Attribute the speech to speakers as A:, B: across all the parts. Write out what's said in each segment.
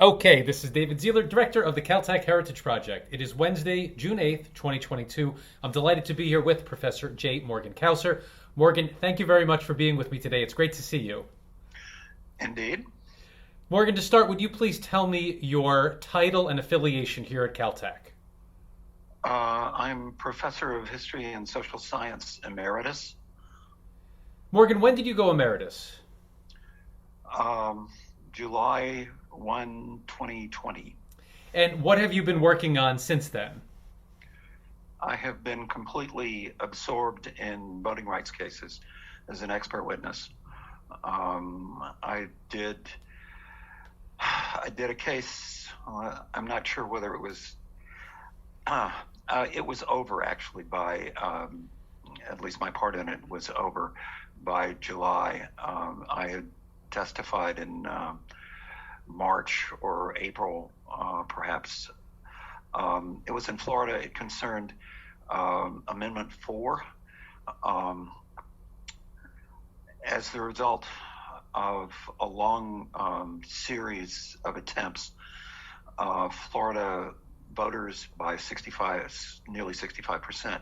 A: Okay, this is David Zierler, Director of the Caltech Heritage Project. It is Wednesday, June 8th, 2022. I'm delighted to be here with Professor J. Morgan Kousser. Morgan, thank you very much for being with me today. It's great to see you.
B: Indeed.
A: Morgan, to start, would you please tell me your title and affiliation here at Caltech?
B: I'm Professor of History and Social Science Emeritus.
A: Morgan, when did you go Emeritus?
B: July 1, 2020.
A: And what have you been working on since then?
B: I have been completely absorbed in voting rights cases as an expert witness. I did a case. I'm not sure whether it was over actually by at least my part in it was over by July. I had testified in March or April, perhaps. It was in Florida. It concerned Amendment 4. As the result of a long series of attempts, Florida voters by nearly 65%,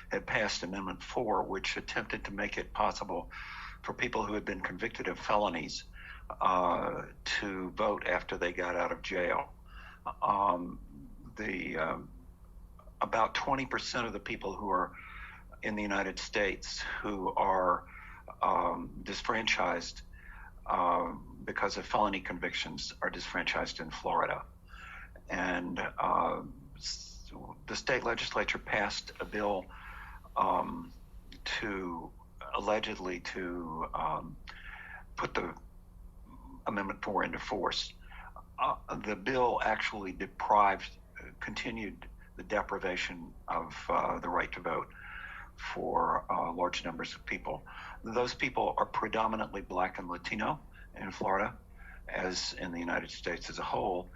B: had passed Amendment 4, which attempted to make it possible for people who had been convicted of felonies to vote after they got out of jail. About 20% of the people who are in the United States who are disfranchised because of felony convictions are disfranchised in Florida. And the state legislature passed a bill to allegedly to put the Amendment 4 into force. The bill actually continued the deprivation of the right to vote for large numbers of people. Those people are predominantly Black and Latino in Florida, as in the United States as a whole.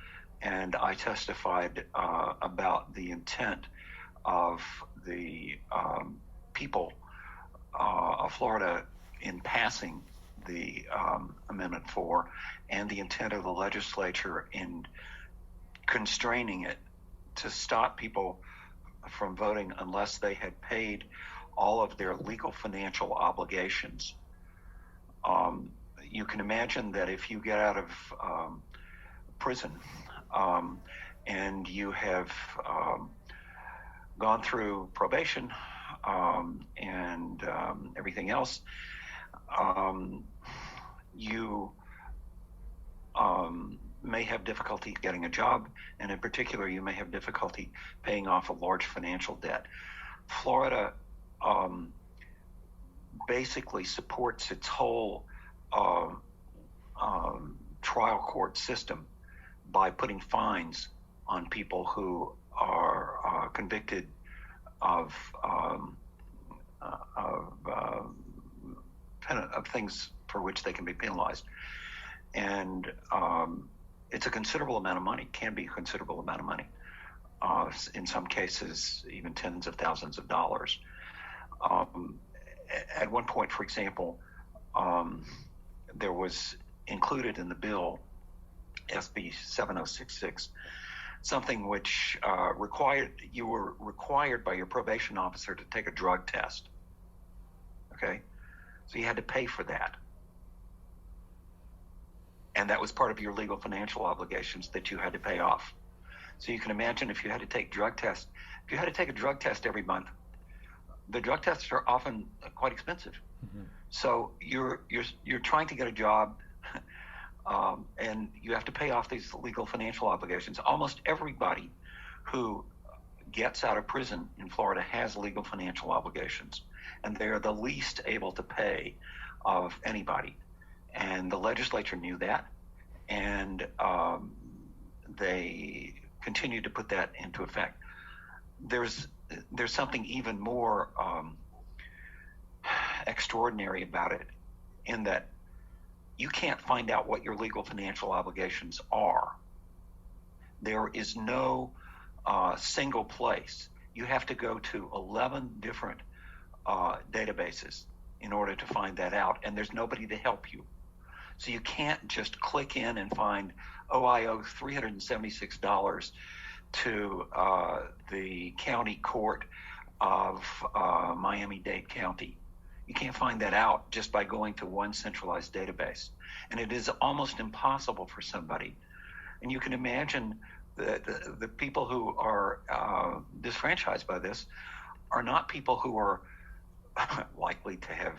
B: And I testified about the intent of the people of Florida in passing the Amendment 4 and the intent of the legislature in constraining it to stop people from voting unless they had paid all of their legal financial obligations. You can imagine that if you get out of prison and you have gone through probation and everything else, you may have difficulty getting a job, and in particular, you may have difficulty paying off a large financial debt. Florida basically supports its whole trial court system by putting fines on people who are convicted of things for which they can be penalized. And it's a considerable amount of money, can be a considerable amount of money. In some cases, even tens of thousands of dollars. At one point, for example, there was included in the bill, SB 7066, something which you were required by your probation officer to take a drug test. Okay? So you had to pay for that. And that was part of your legal financial obligations that you had to pay off. So you can imagine if you had to take a drug test every month, the drug tests are often quite expensive. Mm-hmm. So you're trying to get a job, and you have to pay off these legal financial obligations. Almost everybody who gets out of prison in Florida has legal financial obligations, and they are the least able to pay of anybody. And the legislature knew that, and they continued to put that into effect. There's something even more extraordinary about it, in that you can't find out what your legal financial obligations are. There is no single place. You have to go to 11 different databases in order to find that out, and there's nobody to help you. So you can't just click in and find, oh, I owe $376 to the county court of Miami-Dade County. You can't find that out just by going to one centralized database. And it is almost impossible for somebody. And you can imagine the people who are disfranchised by this are not people who are likely to have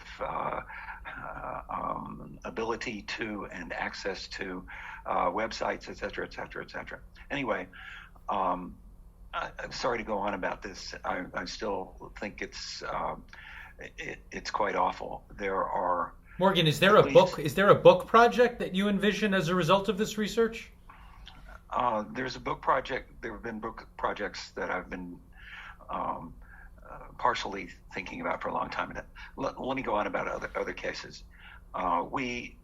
B: ability to and access to websites, et cetera, et cetera, et cetera. Anyway, I'm sorry to go on about this. I still think it's quite awful. There are
A: Morgan, is there a book? Is there a book project that you envision as a result of this research?
B: There's a book project. There have been book projects that I've been partially thinking about for a long time. Let me go on about other cases. We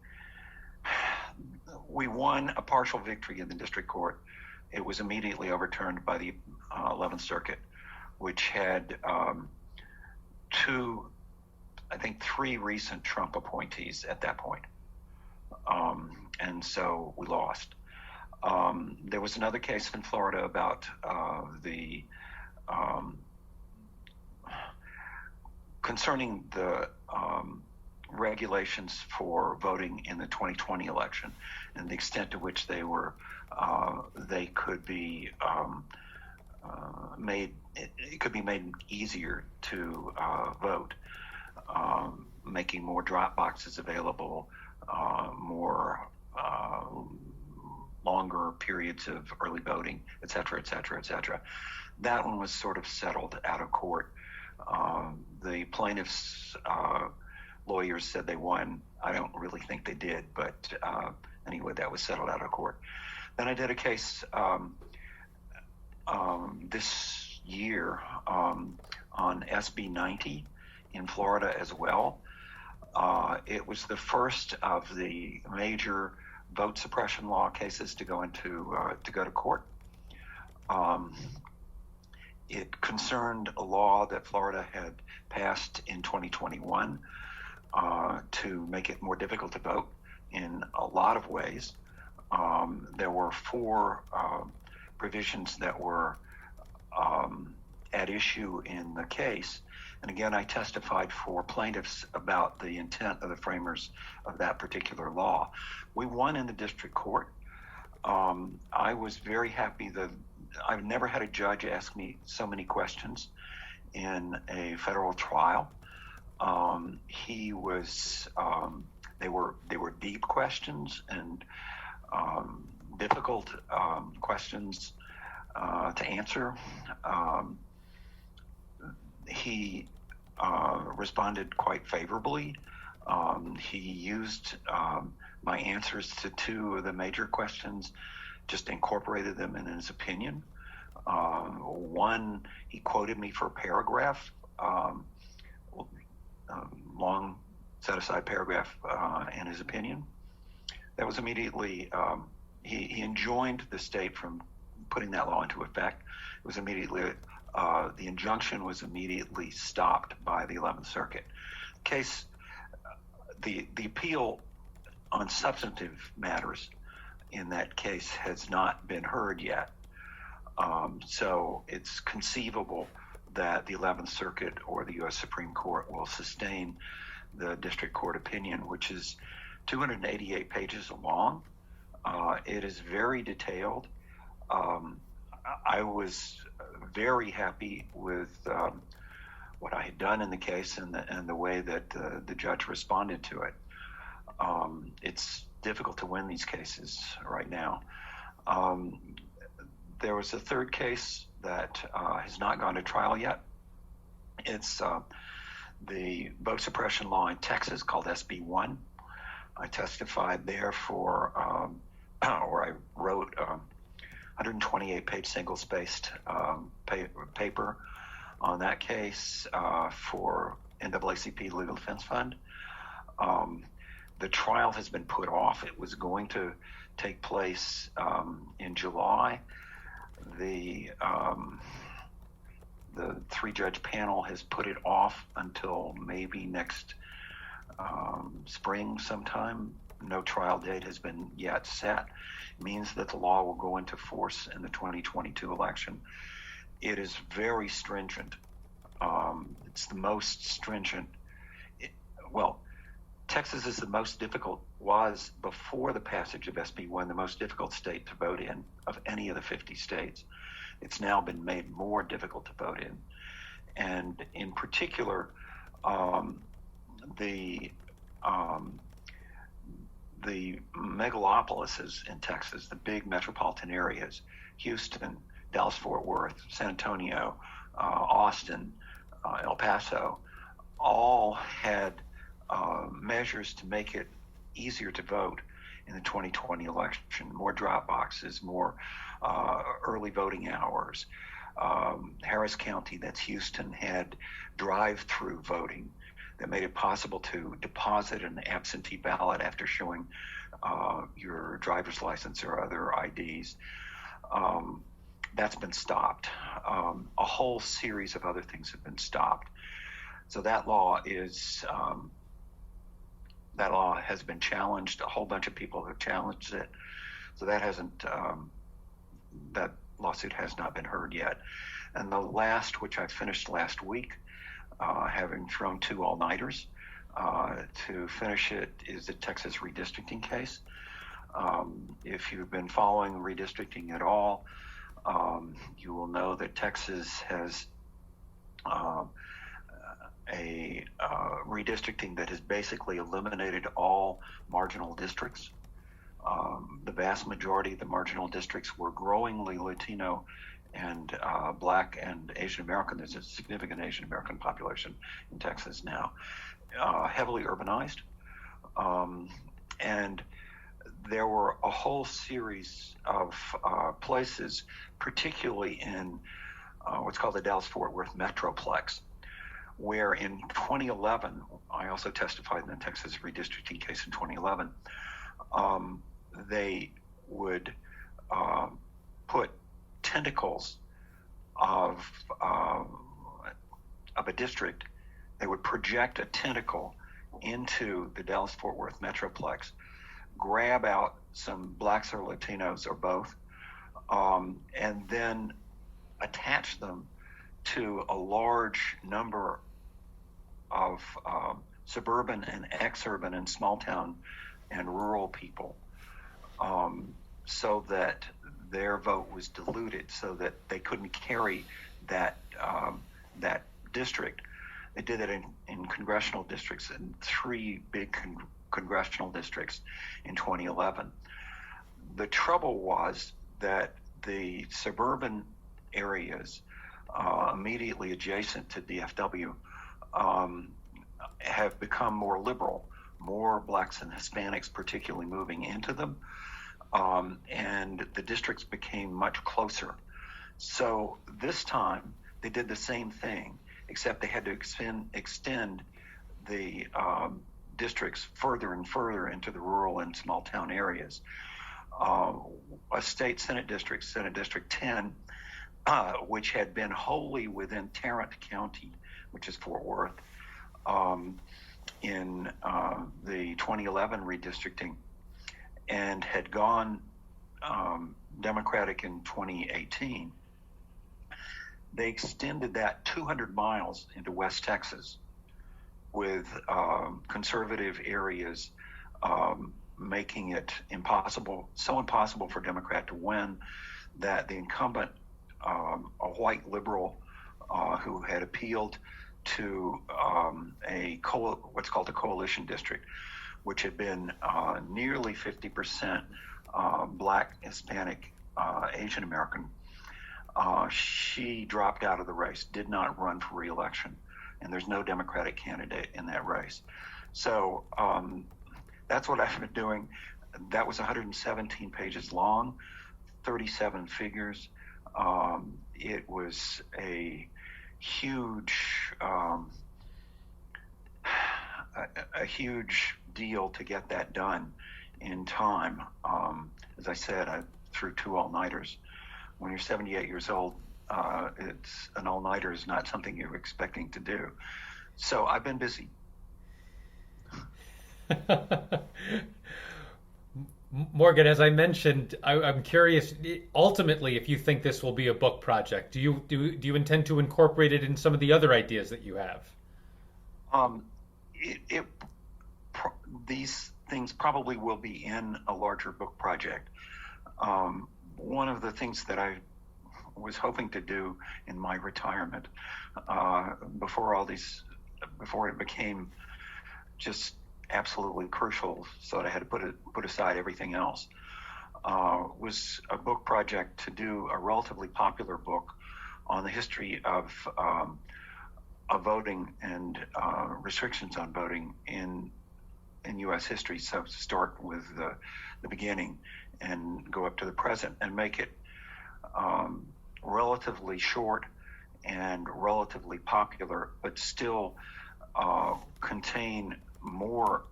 B: won a partial victory in the district court. It was immediately overturned by the 11th Circuit, which had three recent Trump appointees at that point. And so we lost. There was another case in Florida about concerning the regulations for voting in the 2020 election and the extent to which they could be made. It could be made easier to vote, making more drop boxes available, more longer periods of early voting, et cetera, et cetera, et cetera. That one was sort of settled out of court. The plaintiffs' lawyers said they won. I don't really think they did, but anyway, that was settled out of court. Then I did a case this year on SB 90 in Florida as well. It was the first of the major vote suppression law cases to go to court. It concerned a law that Florida had passed in 2021 to make it more difficult to vote in a lot of ways. There were four provisions that were at issue in the case. And again, I testified for plaintiffs about the intent of the framers of that particular law. We won in the district court. I was very happy that I've never had a judge ask me so many questions in a federal trial. They were deep questions and difficult questions to answer. He responded quite favorably. He used my answers to two of the major questions, just incorporated them in his opinion. One, he quoted me for a paragraph, long set-aside paragraph in his opinion. That was immediately, he enjoined the state from putting that law into effect. It was immediately, the injunction was immediately stopped by the 11th Circuit. The appeal on substantive matters in that case has not been heard yet. So it's conceivable that the 11th Circuit or the U.S. Supreme Court will sustain the district court opinion, which is 288 pages long. It is very detailed. I was very happy with what I had done in the case and the way that the judge responded to it. It's difficult to win these cases right now. There was a third case that has not gone to trial yet. It's the vote suppression law in Texas called SB 1. I testified there for, or I wrote 128-page single-spaced paper on that case for NAACP Legal Defense Fund. The trial has been put off. It was going to take place in July. The three-judge panel has put it off until maybe next spring sometime, no trial date has been yet set, means that the law will go into force in the 2022 election. It is very stringent. It's the most stringent. Texas is the most difficult, was before the passage of SB1, the most difficult state to vote in of any of the 50 states. It's now been made more difficult to vote in. And in particular, the megalopolises in Texas, the big metropolitan areas, Houston, Dallas-Fort Worth, San Antonio, Austin, El Paso, all had measures to make it easier to vote in the 2020 election. More drop boxes, more early voting hours. Harris County, that's Houston, had drive-through voting that made it possible to deposit an absentee ballot after showing your driver's license or other IDs. That's been stopped. A whole series of other things have been stopped. So that law has been challenged. A whole bunch of people have challenged it. So that lawsuit has not been heard yet. And the last, which I finished last week, having thrown 2 all-nighters to finish it, is the Texas Redistricting case. If you've been following redistricting at all, you will know that Texas has a redistricting that has basically eliminated all marginal districts. The vast majority of the marginal districts were growingly Latino and Black and Asian American. There's a significant Asian American population in Texas now, heavily urbanized. And there were a whole series of places, particularly in what's called the Dallas-Fort Worth Metroplex, where in 2011, I also testified in the Texas Redistricting case in 2011, they would put tentacles of a district. They would project a tentacle into the Dallas-Fort Worth Metroplex, grab out some Blacks or Latinos or both, and then attach them to a large number of suburban and ex-urban and small town and rural people, so that their vote was diluted, so that they couldn't carry that district. They did it in congressional districts, in 3 big congressional districts in 2011. The trouble was that the suburban areas immediately adjacent to DFW have become more liberal, more Blacks and Hispanics particularly moving into them, and the districts became much closer. So this time they did the same thing, except they had to extend the districts further and further into the rural and small town areas. A state Senate District 10, which had been wholly within Tarrant County, which is Fort Worth, in the 2011 redistricting, and had gone Democratic in 2018, they extended that 200 miles into West Texas, with conservative areas making it so impossible for Democrat to win that the incumbent, a white liberal who had appealed to what's called a coalition district, which had been nearly 50% Black, Hispanic, Asian American, she dropped out of the race, did not run for re-election, and there's no Democratic candidate in that race. So that's what I've been doing. That was 117 pages long, 37 figures. It was a huge deal to get that done in time. As I said, I threw 2 all-nighters. When you're 78 years old, an all-nighter is not something you're expecting to do. So I've been busy.
A: Morgan, as I mentioned, I'm curious. Ultimately, if you think this will be a book project, do you intend to incorporate it in some of the other ideas that you have?
B: Um, it these things probably will be in a larger book project. One of the things that I was hoping to do in my retirement, before all these, before it became just absolutely crucial, so that I had to put aside everything else, was a book project to do a relatively popular book on the history of voting and restrictions on voting in U.S. history. So start with the beginning and go up to the present and make it relatively short and relatively popular, but still contain more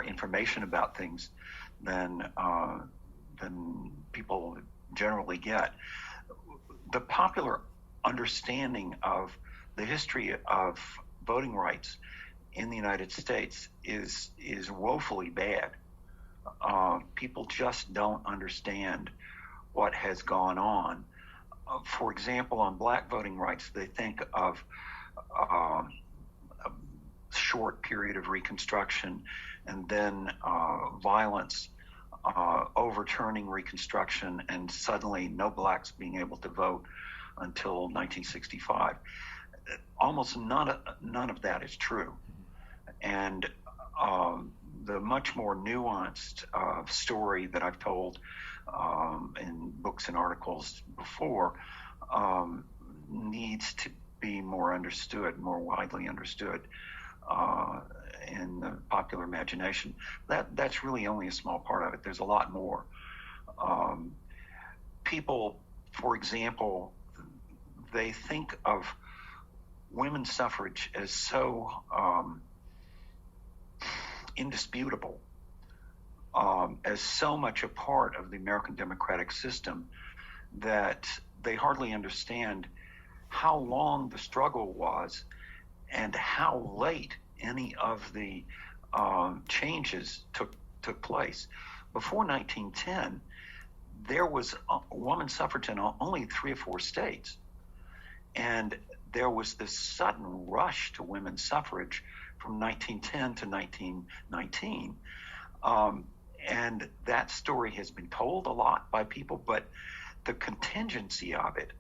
B: information about things than people generally get. The popular understanding of the history of voting rights in the United States is woefully bad. People just don't understand what has gone on. For example, on black voting rights, they think of a short period of Reconstruction and then violence overturning Reconstruction, and suddenly no blacks being able to vote until 1965. Almost none of that is true. And the much more nuanced story that I've told in books and articles before needs to be more understood, more widely understood in the popular imagination. That's really only a small part of it. There's a lot more. People, for example, they think of women's suffrage as so indisputable, as so much a part of the American democratic system, that they hardly understand how long the struggle was and how late any of the changes took place. Before 1910, there was woman suffrage in only 3 or 4 states. And there was this sudden rush to women's suffrage from 1910 to 1919. And that story has been told a lot by people, but the contingency of it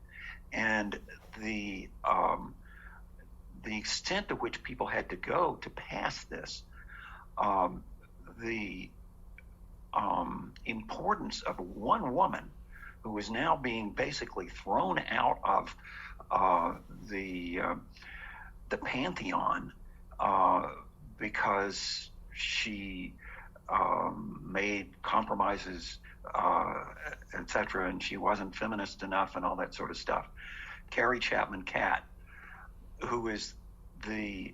B: and the extent to which people had to go to pass this, the importance of one woman who is now being basically thrown out of the pantheon because she made compromises, etc., and she wasn't feminist enough and all that sort of stuff. Carrie Chapman Catt, who is the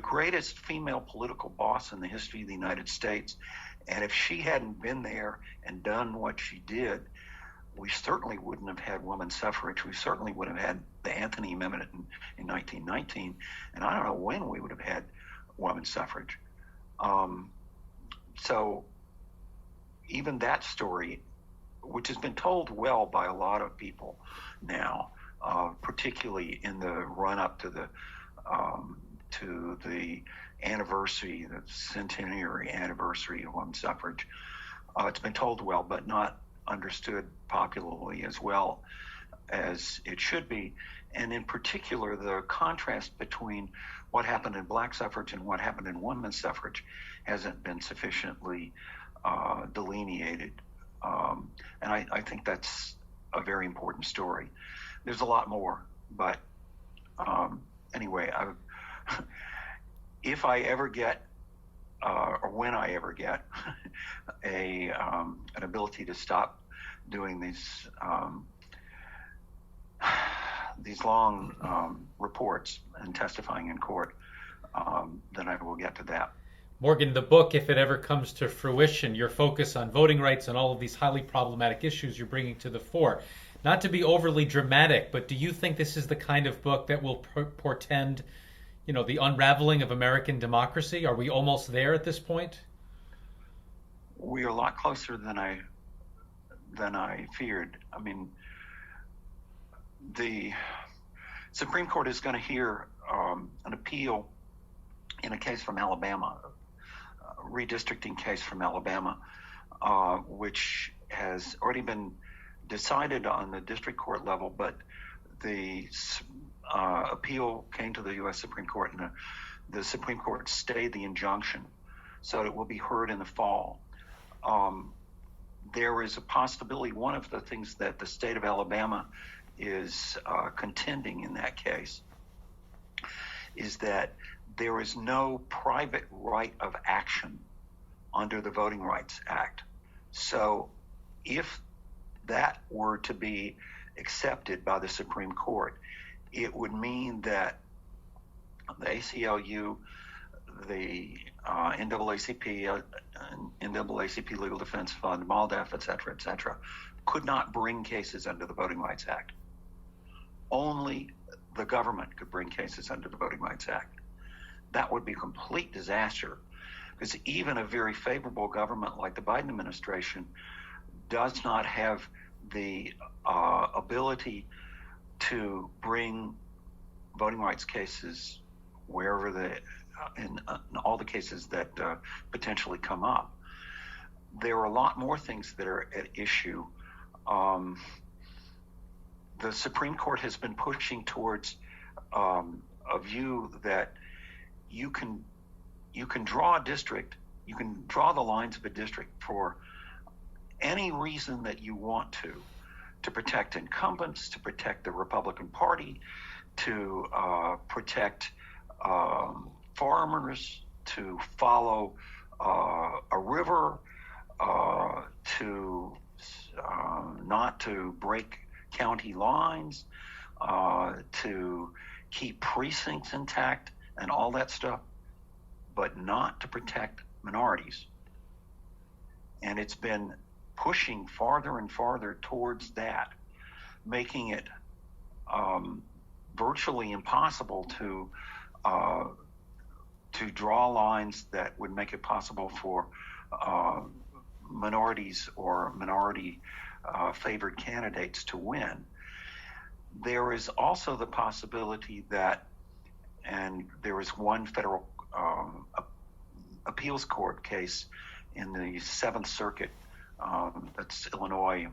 B: greatest female political boss in the history of the United States, and if she hadn't been there and done what she did, we certainly wouldn't have had women's suffrage. We certainly would have had the Anthony Amendment in 1919, and I don't know when we would have had women's suffrage. So even that story, which has been told well by a lot of people now, particularly in the run-up to the anniversary, the centenary anniversary of women's suffrage, it's been told well, but not understood popularly as well as it should be. And in particular, the contrast between what happened in black suffrage and what happened in women's suffrage hasn't been sufficiently delineated. And I think that's a very important story. There's a lot more, but anyway, if I ever get, or when I ever get, an ability to stop doing these long reports and testifying in court, then I will get to that.
A: Morgan, the book, if it ever comes to fruition, your focus on voting rights and all of these highly problematic issues you're bringing to the fore. Not to be overly dramatic, but do you think this is the kind of book that will portend, the unraveling of American democracy? Are we almost there at this point?
B: we are a lot closer than I feared. I mean, the Supreme Court is going to hear an appeal in a case from Alabama, a redistricting case from Alabama, which has already been decided on the district court level, but the appeal came to the U.S. Supreme Court, and the Supreme Court stayed the injunction, so it will be heard in the fall. There is a possibility, one of the things that the state of Alabama is contending in that case is that there is no private right of action under the Voting Rights Act. So if that were to be accepted by the Supreme Court, it would mean that the ACLU, the NAACP, NAACP Legal Defense Fund, MALDEF, et cetera, could not bring cases under the Voting Rights Act. Only the government could bring cases under the Voting Rights Act. That would be a complete disaster, because even a very favorable government like the Biden administration does not have the ability to bring voting rights cases wherever in all the cases that potentially come up. There are a lot more things that are at issue. The Supreme Court has been pushing towards a view that you can draw a district, you can draw the lines of a district for any reason that you want to protect incumbents, to protect the Republican Party, to protect farmers, to follow a river, to not to break county lines, to keep precincts intact and all that stuff, but not to protect minorities. And it's been pushing farther and farther towards that, making it virtually impossible to draw lines that would make it possible for minorities or minority favored candidates to win. There is also the possibility that, and there is one federal appeals court case in the Seventh Circuit, that's Illinois,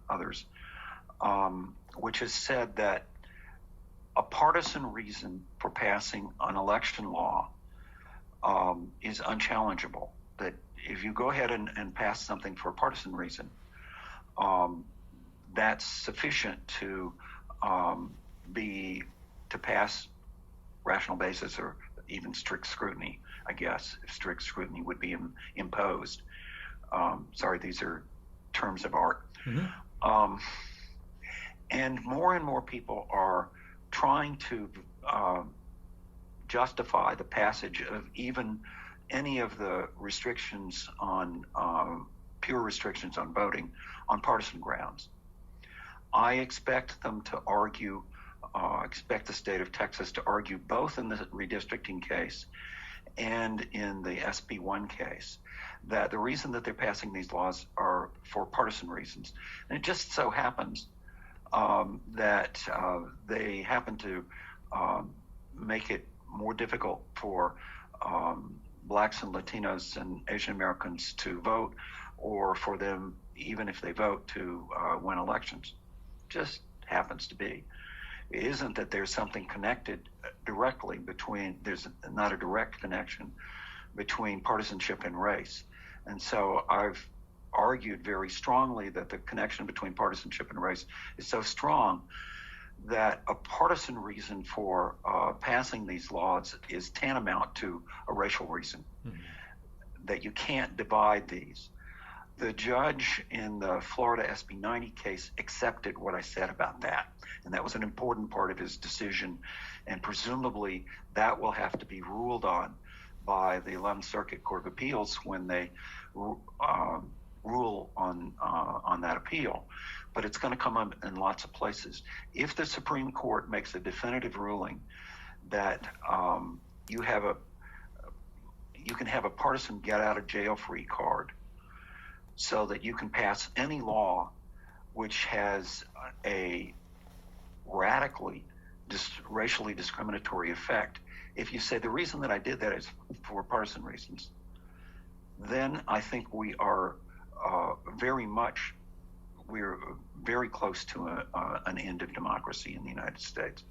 B: others, which has said that a partisan reason for passing an election law is unchallengeable. That if you go ahead and pass something for a partisan reason, that's sufficient to pass rational basis or even strict scrutiny, I guess, if strict scrutiny would be imposed. Sorry, these are terms of art. Mm-hmm. And more people are trying to justify the passage of even any of the restrictions on pure restrictions on voting on partisan grounds. I expect them to argue, expect the state of Texas to argue both in the redistricting case and in the SB1 case that the reason that they're passing these laws are for partisan reasons. And it just so happens that they happen to make it more difficult for blacks and Latinos and Asian Americans to vote, or for them, even if they vote, to win elections. Just happens to be. It isn't that there's something connected directly between, there's not a direct connection between partisanship and race. And so I've argued very strongly that the connection between partisanship and race is so strong that a partisan reason for passing these laws is tantamount to a racial reason, that you can't divide these. The judge in the Florida SB 90 case accepted what I said about that, and that was an important part of his decision, and presumably that will have to be ruled on by the 11th Circuit Court of Appeals when they rule on that appeal. But it's going to come up in lots of places. If the Supreme Court makes a definitive ruling that you have you can have a partisan get out of jail free card so that you can pass any law which has a radically racially discriminatory effect. If you say the reason that I did that is for partisan reasons, then I think we are we're very close to an end of democracy in the United States.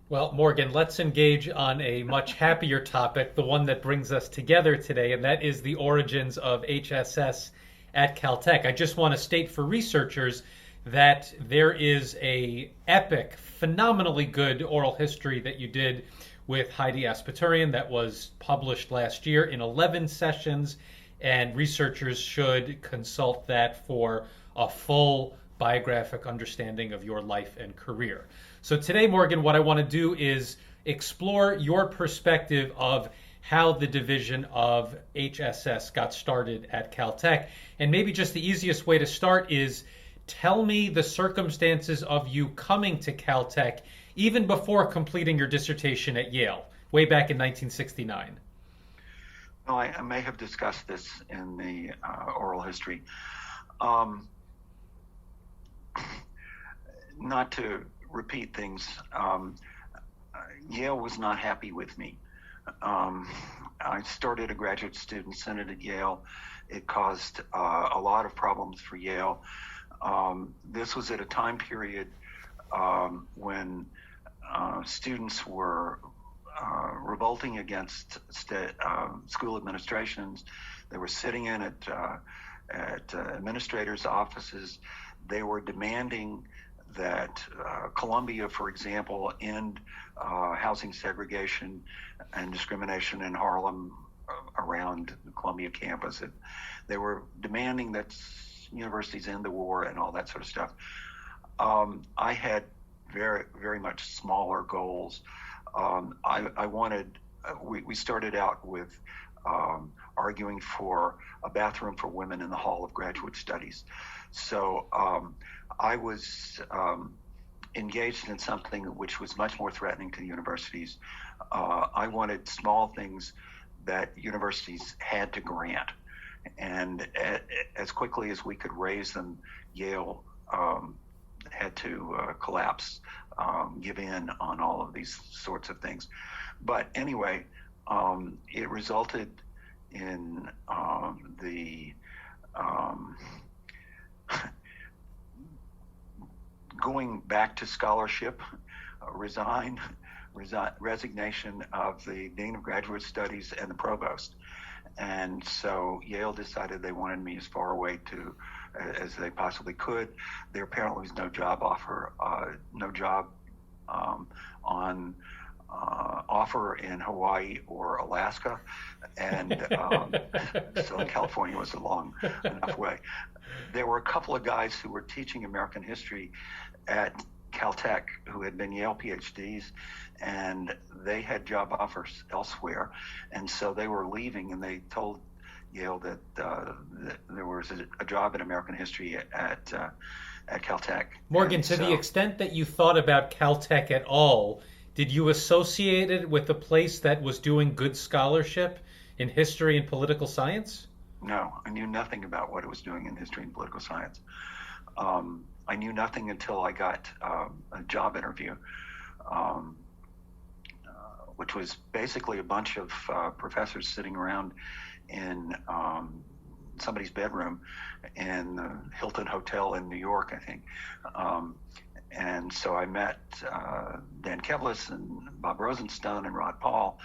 A: Well, Morgan, let's engage on a much happier topic, the one that brings us together today, and that is the origins of HSS at Caltech. I just want to state for researchers that there is a epic, phenomenally good oral history that you did with Heidi Aspaturian that was published last year in 11 sessions, and researchers should consult that for a full biographic understanding of your life and career. So today, Morgan, what I want to do is explore your perspective of how the division of HSS got started at Caltech. And maybe just the easiest way to start is tell me the circumstances of you coming to Caltech even before completing your dissertation at Yale, way back in 1969.
B: Well, I may have discussed this in the oral history. Not to repeat things, Yale was not happy with me. I started a graduate student senate at Yale. It caused a lot of problems for Yale. This was at a time period when students were revolting against school administrations. They were sitting in at administrators' offices. They were demanding that Columbia, for example, end housing segregation and discrimination in Harlem around the Columbia campus. They were demanding that universities end the war and all that sort of stuff. I had very, very much smaller goals. I wanted, we started out with arguing for a bathroom for women in the Hall of Graduate Studies. So I was engaged in something which was much more threatening to universities. I wanted small things that universities had to grant. And as quickly as we could raise them, Yale had to collapse, give in on all of these sorts of things. But anyway, it resulted in the going back to scholarship, resignation of the Dean of Graduate Studies and the Provost. And so Yale decided they wanted me as far away as they possibly could. There apparently was no job offer, on offer in Hawaii or Alaska, and Southern California was a long enough way. There were a couple of guys who were teaching American history at Caltech who had been Yale PhDs, and they had job offers elsewhere, and so they were leaving, and they told Yale that there was a job in American history at Caltech.
A: Morgan, to the extent that you thought about Caltech at all, did you associate it with a place that was doing good scholarship in history and political science?
B: No, I knew nothing about what it was doing in history and political science. I knew nothing until I got a job interview, which was basically a bunch of professors sitting around in somebody's bedroom in the Hilton Hotel in New York, I think. And so I met Dan Kevles and Bob Rosenstone and Rod Paul.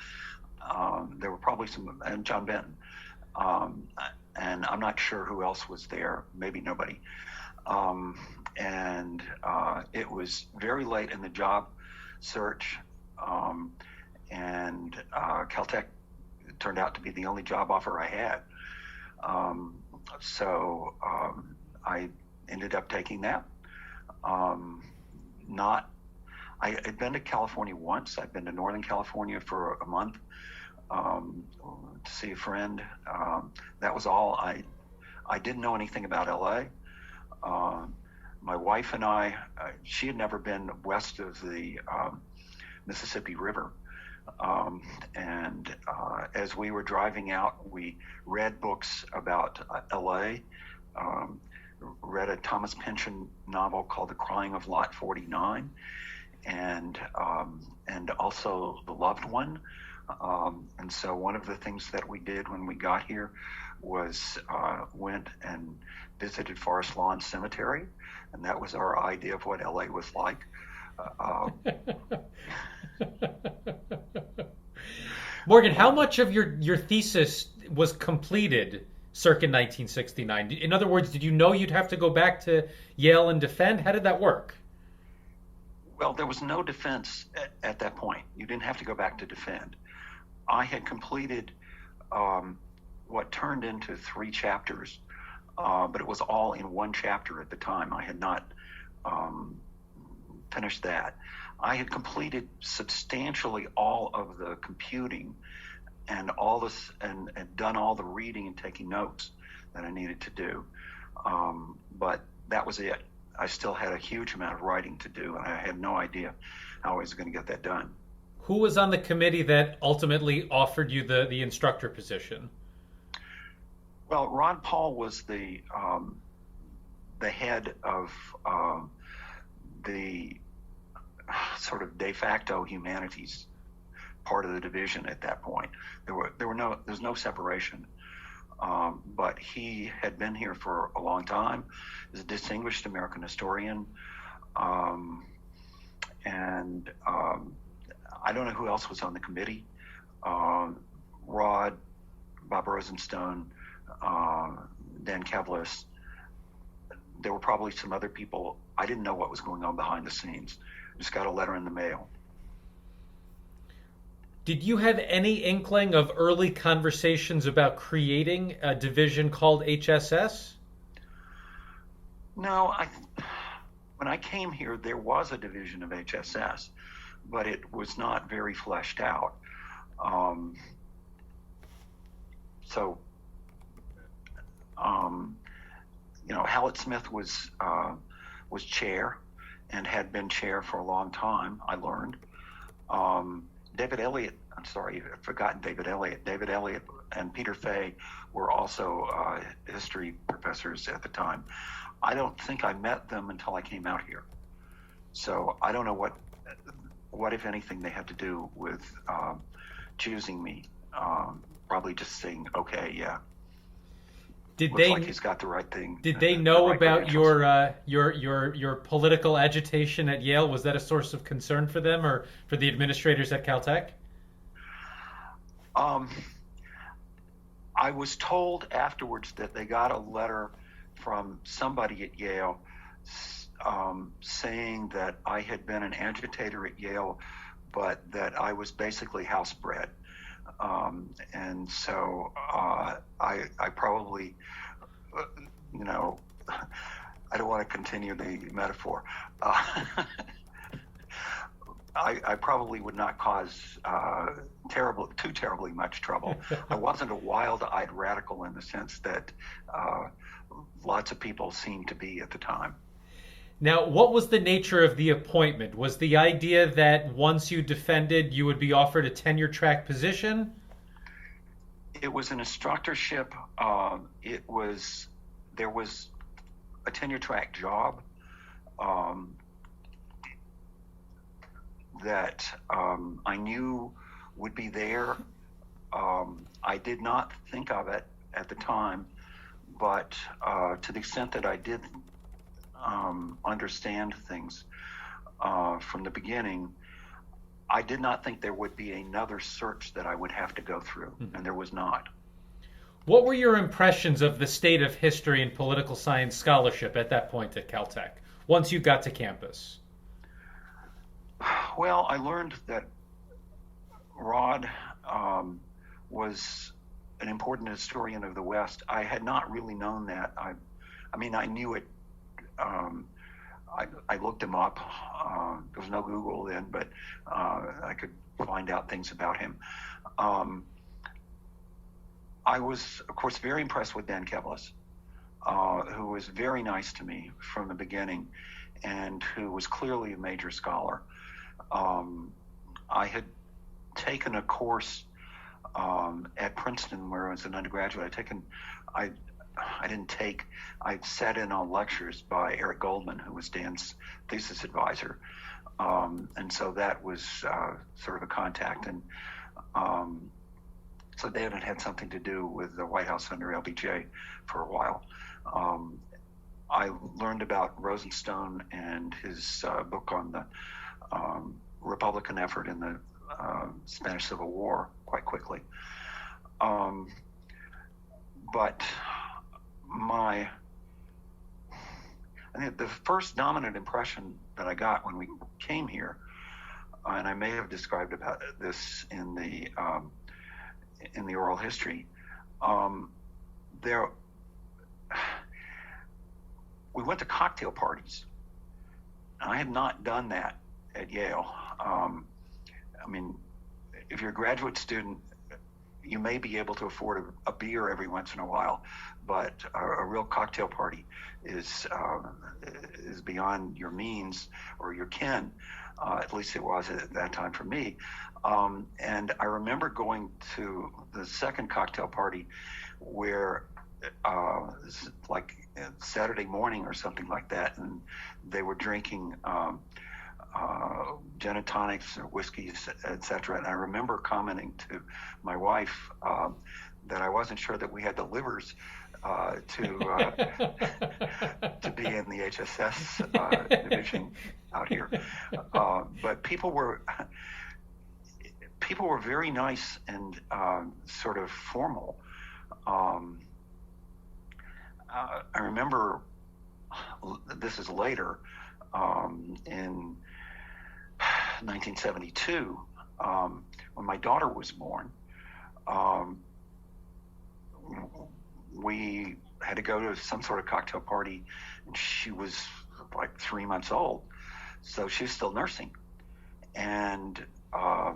B: There were probably and John Benton. And I'm not sure who else was there, maybe nobody. And it was very late in the job search, and Caltech turned out to be the only job offer I had. So I ended up taking that. I had been to California once. I'd been to Northern California for a month to see a friend. That was all. I didn't know anything about LA. My wife and I, she had never been west of the Mississippi River. And as we were driving out, we read books about LA, read a Thomas Pynchon novel called The Crying of Lot 49, and also The Loved One. And so one of the things that we did when we got here was went and visited Forest Lawn Cemetery, and that was our idea of what LA was like.
A: Morgan, how much of your thesis was completed circa 1969? In other words, did you know you'd have to go back to Yale and defend? How did that work?
B: Well, there was no defense at that point. You didn't have to go back to defend. I had completed what turned into 3 chapters, but it was all in one chapter at the time. I had not finished that. I had completed substantially all of the computing and all this, and done all the reading and taking notes that I needed to do. But that was it. I still had a huge amount of writing to do, and I had no idea how I was going to get that done.
A: Who was on the committee that ultimately offered you the instructor position?
B: Well, Ron Paul was the head of the sort of de facto humanities part of the division at that point. There's no separation. But he had been here for a long time. He's a distinguished American historian. And I don't know who else was on the committee. Rod, Bob Rosenstone, Dan Kevlis. There were probably some other people. I didn't know what was going on behind the scenes. Just got a letter in the mail.
A: Did you have any inkling of early conversations about creating a division called HSS?
B: No, when I came here, there was a division of HSS, but it was not very fleshed out. Hallett Smith was chair and had been chair for a long time, I learned. David Elliott, I'm sorry, I've forgotten David Elliott. David Elliott and Peter Fay were also history professors at the time. I don't think I met them until I came out here. So I don't know what if anything, they had to do with choosing me. Probably just saying, okay, yeah. Looks like he's got the right thing.
A: Did they know about your political agitation at Yale? Was that a source of concern for them or for the administrators at Caltech?
B: I was told afterwards that they got a letter from somebody at Yale saying that I had been an agitator at Yale, but that I was basically housebred. And so I probably, I don't want to continue the metaphor. I probably would not cause too terribly much trouble. I wasn't a wild-eyed radical in the sense that lots of people seemed to be at the time.
A: Now, what was the nature of the appointment? Was the idea that once you defended, you would be offered a tenure-track position?
B: It was an instructorship. There was a tenure-track job that I knew would be there. I did not think of it at the time, but to the extent that I did understand things from the beginning, I did not think there would be another search that I would have to go through, and there was not.
A: What were your impressions of the state of history and political science scholarship at that point at Caltech, once you got to campus?
B: Well, I learned that Rod was an important historian of the West. I had not really known that. I mean, I knew it. I looked him up. There was no Google then, but I could find out things about him. I was, of course, very impressed with Dan Kevlis, who was very nice to me from the beginning and who was clearly a major scholar. I had taken a course at Princeton where I was an undergraduate. I sat in on lectures by Eric Goldman, who was Dan's thesis advisor. And so that was sort of a contact. And so Dan had something to do with the White House under LBJ for a while. I learned about Rosenstone and his book on the Republican effort in the Spanish Civil War quite quickly. But I think the first dominant impression that I got when we came here, and I may have described about this in the oral history, we went to cocktail parties. I had not done that at Yale. I mean, if you're a graduate student, you may be able to afford a beer every once in a while, but a real cocktail party is beyond your means or your kin. At least it was at that time for me. And I remember going to the second cocktail party where like Saturday morning or something like that, and they were drinking gin and tonics or whiskeys, etc. And I remember commenting to my wife that I wasn't sure that we had the livers to be in the HSS division out here. But people were very nice and sort of formal. I remember, this is later, in 1972, when my daughter was born, we had to go to some sort of cocktail party, and she was like 3 months old, so she was still nursing. And so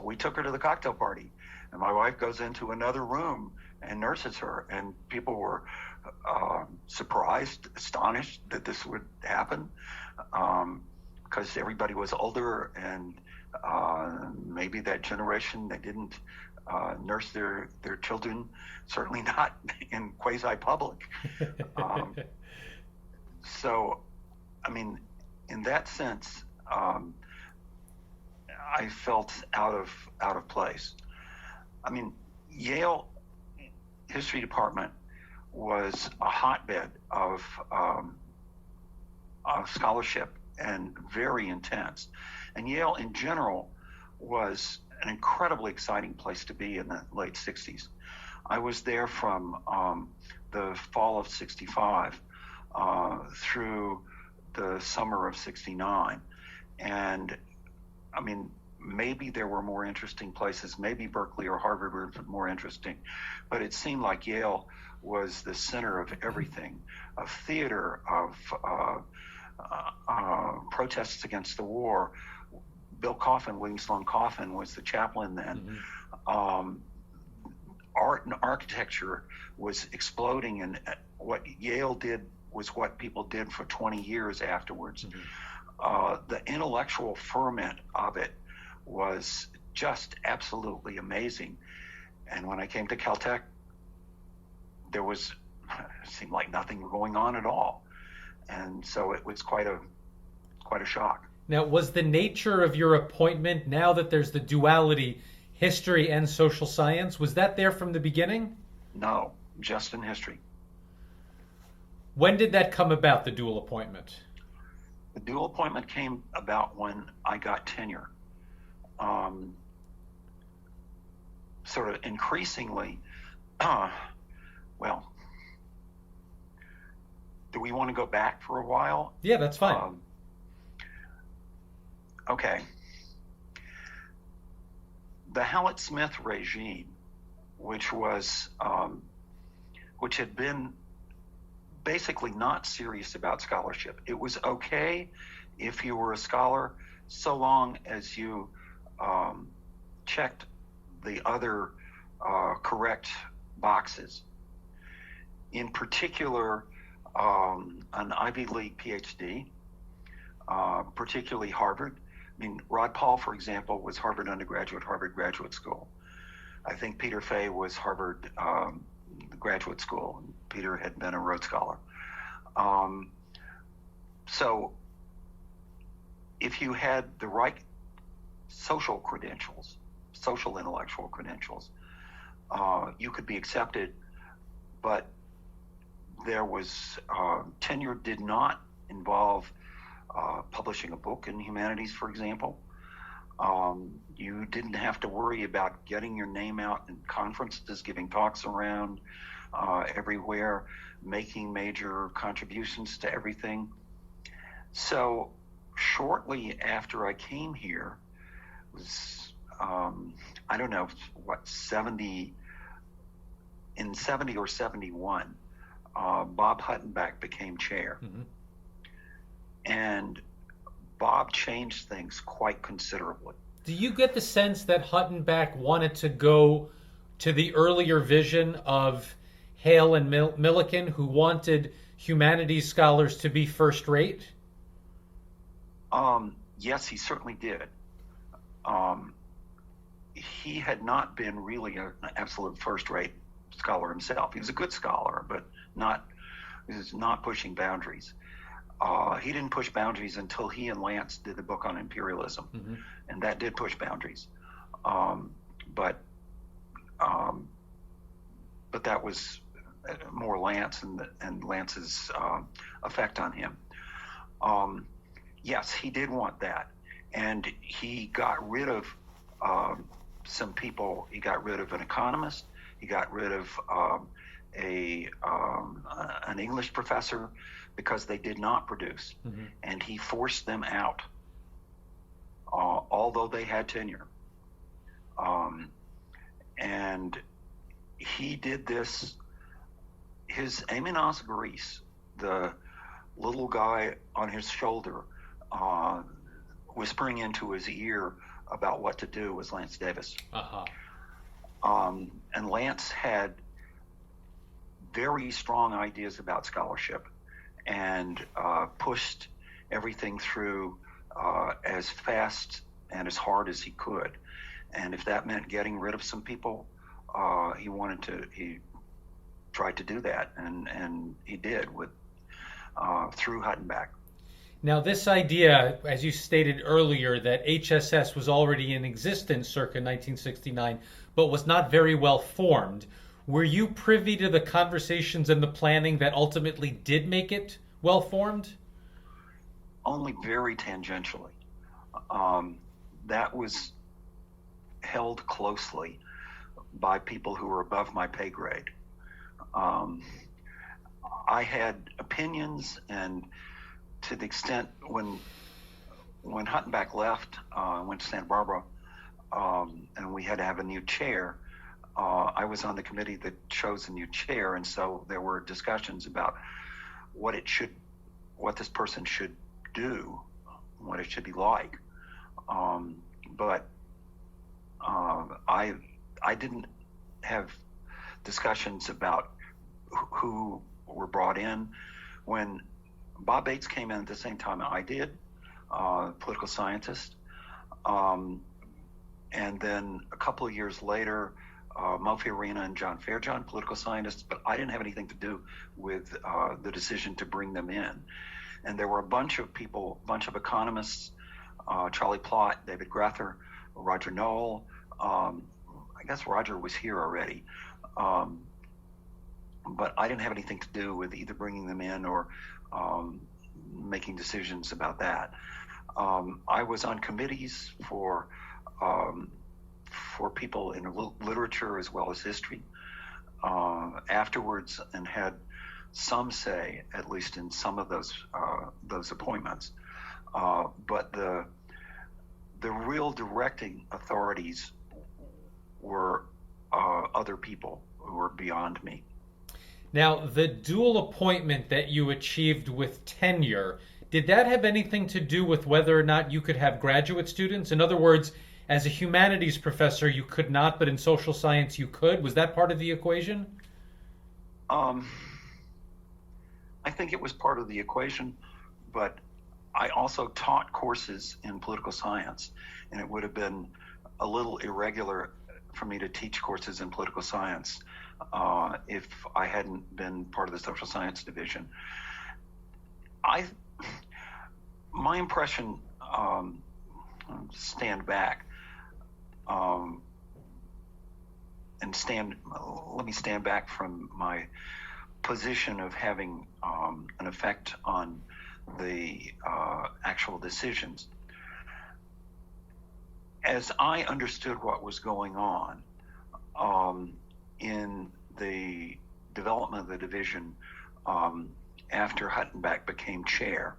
B: we took her to the cocktail party, and my wife goes into another room and nurses her, and people were surprised, astonished that this would happen, because everybody was older, and maybe that generation, they didn't nurse their children, certainly not in quasi-public. So, I mean, in that sense, I felt out of place. I mean, Yale History Department was a hotbed of scholarship and very intense. And Yale in general was an incredibly exciting place to be in the late 60s. I was there from the fall of 65 through the summer of 69. And I mean, maybe there were more interesting places, maybe Berkeley or Harvard were more interesting, but it seemed like Yale was the center of everything, of theater, of protests against the war. Bill Coffin, William Sloane Coffin, was the chaplain then. Mm-hmm. Art and architecture was exploding, and what Yale did was what people did for 20 years afterwards. Mm-hmm. The intellectual ferment of it was just absolutely amazing. And when I came to Caltech, it seemed like nothing going on at all. And so it was quite a shock.
A: Now, was the nature of your appointment, now that there's the duality, history and social science, was that there from the beginning?
B: No, just in history.
A: When did that come about, the dual appointment?
B: The dual appointment came about when I got tenure. Sort of increasingly, well, do we want to go back for a while?
A: Yeah, that's fine.
B: Okay. The Hallett-Smith regime, which had been basically not serious about scholarship. It was okay if you were a scholar so long as you checked the other correct boxes. In particular, an Ivy League PhD, particularly Harvard, I mean, Rod Paul, for example, was Harvard undergraduate, Harvard graduate school. I think Peter Fay was Harvard graduate school. Peter had been a Rhodes Scholar. So if you had the right social credentials, social intellectual credentials, you could be accepted, but there was tenure did not involve publishing a book in humanities, for example. You didn't have to worry about getting your name out in conferences, giving talks around everywhere, making major contributions to everything. So shortly after I came here, was I don't know what, in 70 or 71, Bob Huttenbach became chair.
A: Mm-hmm.
B: And Bob changed things quite considerably.
A: Do you get the sense that Huttenbach wanted to go to the earlier vision of Hale and Millikan, who wanted humanities scholars to be first rate?
B: Yes, he certainly did. He had not been really an absolute first-rate scholar himself. He was a good scholar, but he was not pushing boundaries. He didn't push boundaries until he and Lance did the book on imperialism,
A: mm-hmm.
B: and that did push boundaries. But that was more Lance and Lance's effect on him. Yes, he did want that, and he got rid of some people. He got rid of an economist. He got rid of an English professor because they did not produce, mm-hmm. and he forced them out, although they had tenure. And he did this. His Amenas Grease, the little guy on his shoulder, whispering into his ear about what to do, was Lance Davis.
A: Uh-huh.
B: And Lance had very strong ideas about scholarship and pushed everything through as fast and as hard as he could. And if that meant getting rid of some people, he tried to do that, and he did through Huttenbach.
A: Now, this idea, as you stated earlier, that HSS was already in existence circa 1969, but was not very well formed. Were you privy to the conversations and the planning that ultimately did make it well formed?
B: Only very tangentially. That was held closely by people who were above my pay grade. I had opinions, and to the extent when Huttenbach left, went to Santa Barbara, and we had to have a new chair, I was on the committee that chose a new chair, and so there were discussions about what this person should do, what it should be like. But I didn't have discussions about who were brought in. When Bob Bates came in at the same time I did, political scientist, and then a couple of years later, Mo Fiorina and John Fairjohn, political scientists, but I didn't have anything to do with the decision to bring them in. And there were a bunch of people, a bunch of economists, Charlie Plott, David Grether, Roger Knoll. I guess Roger was here already. But I didn't have anything to do with either bringing them in or making decisions about that. I was on committees for people in literature as well as history afterwards, and had some say, at least in some of those appointments. But the real directing authorities were other people who were beyond me.
A: Now, the dual appointment that you achieved with tenure, did that have anything to do with whether or not you could have graduate students? In other words, as a humanities professor, you could not, but in social science you could. Was that part of the equation?
B: I think it was part of the equation, but I also taught courses in political science, and it would have been a little irregular for me to teach courses in political science if I hadn't been part of the social science division. My impression, stand back, let me stand back from my position of having an effect on the actual decisions. As I understood what was going on in the development of the division after Huttenbach became chair,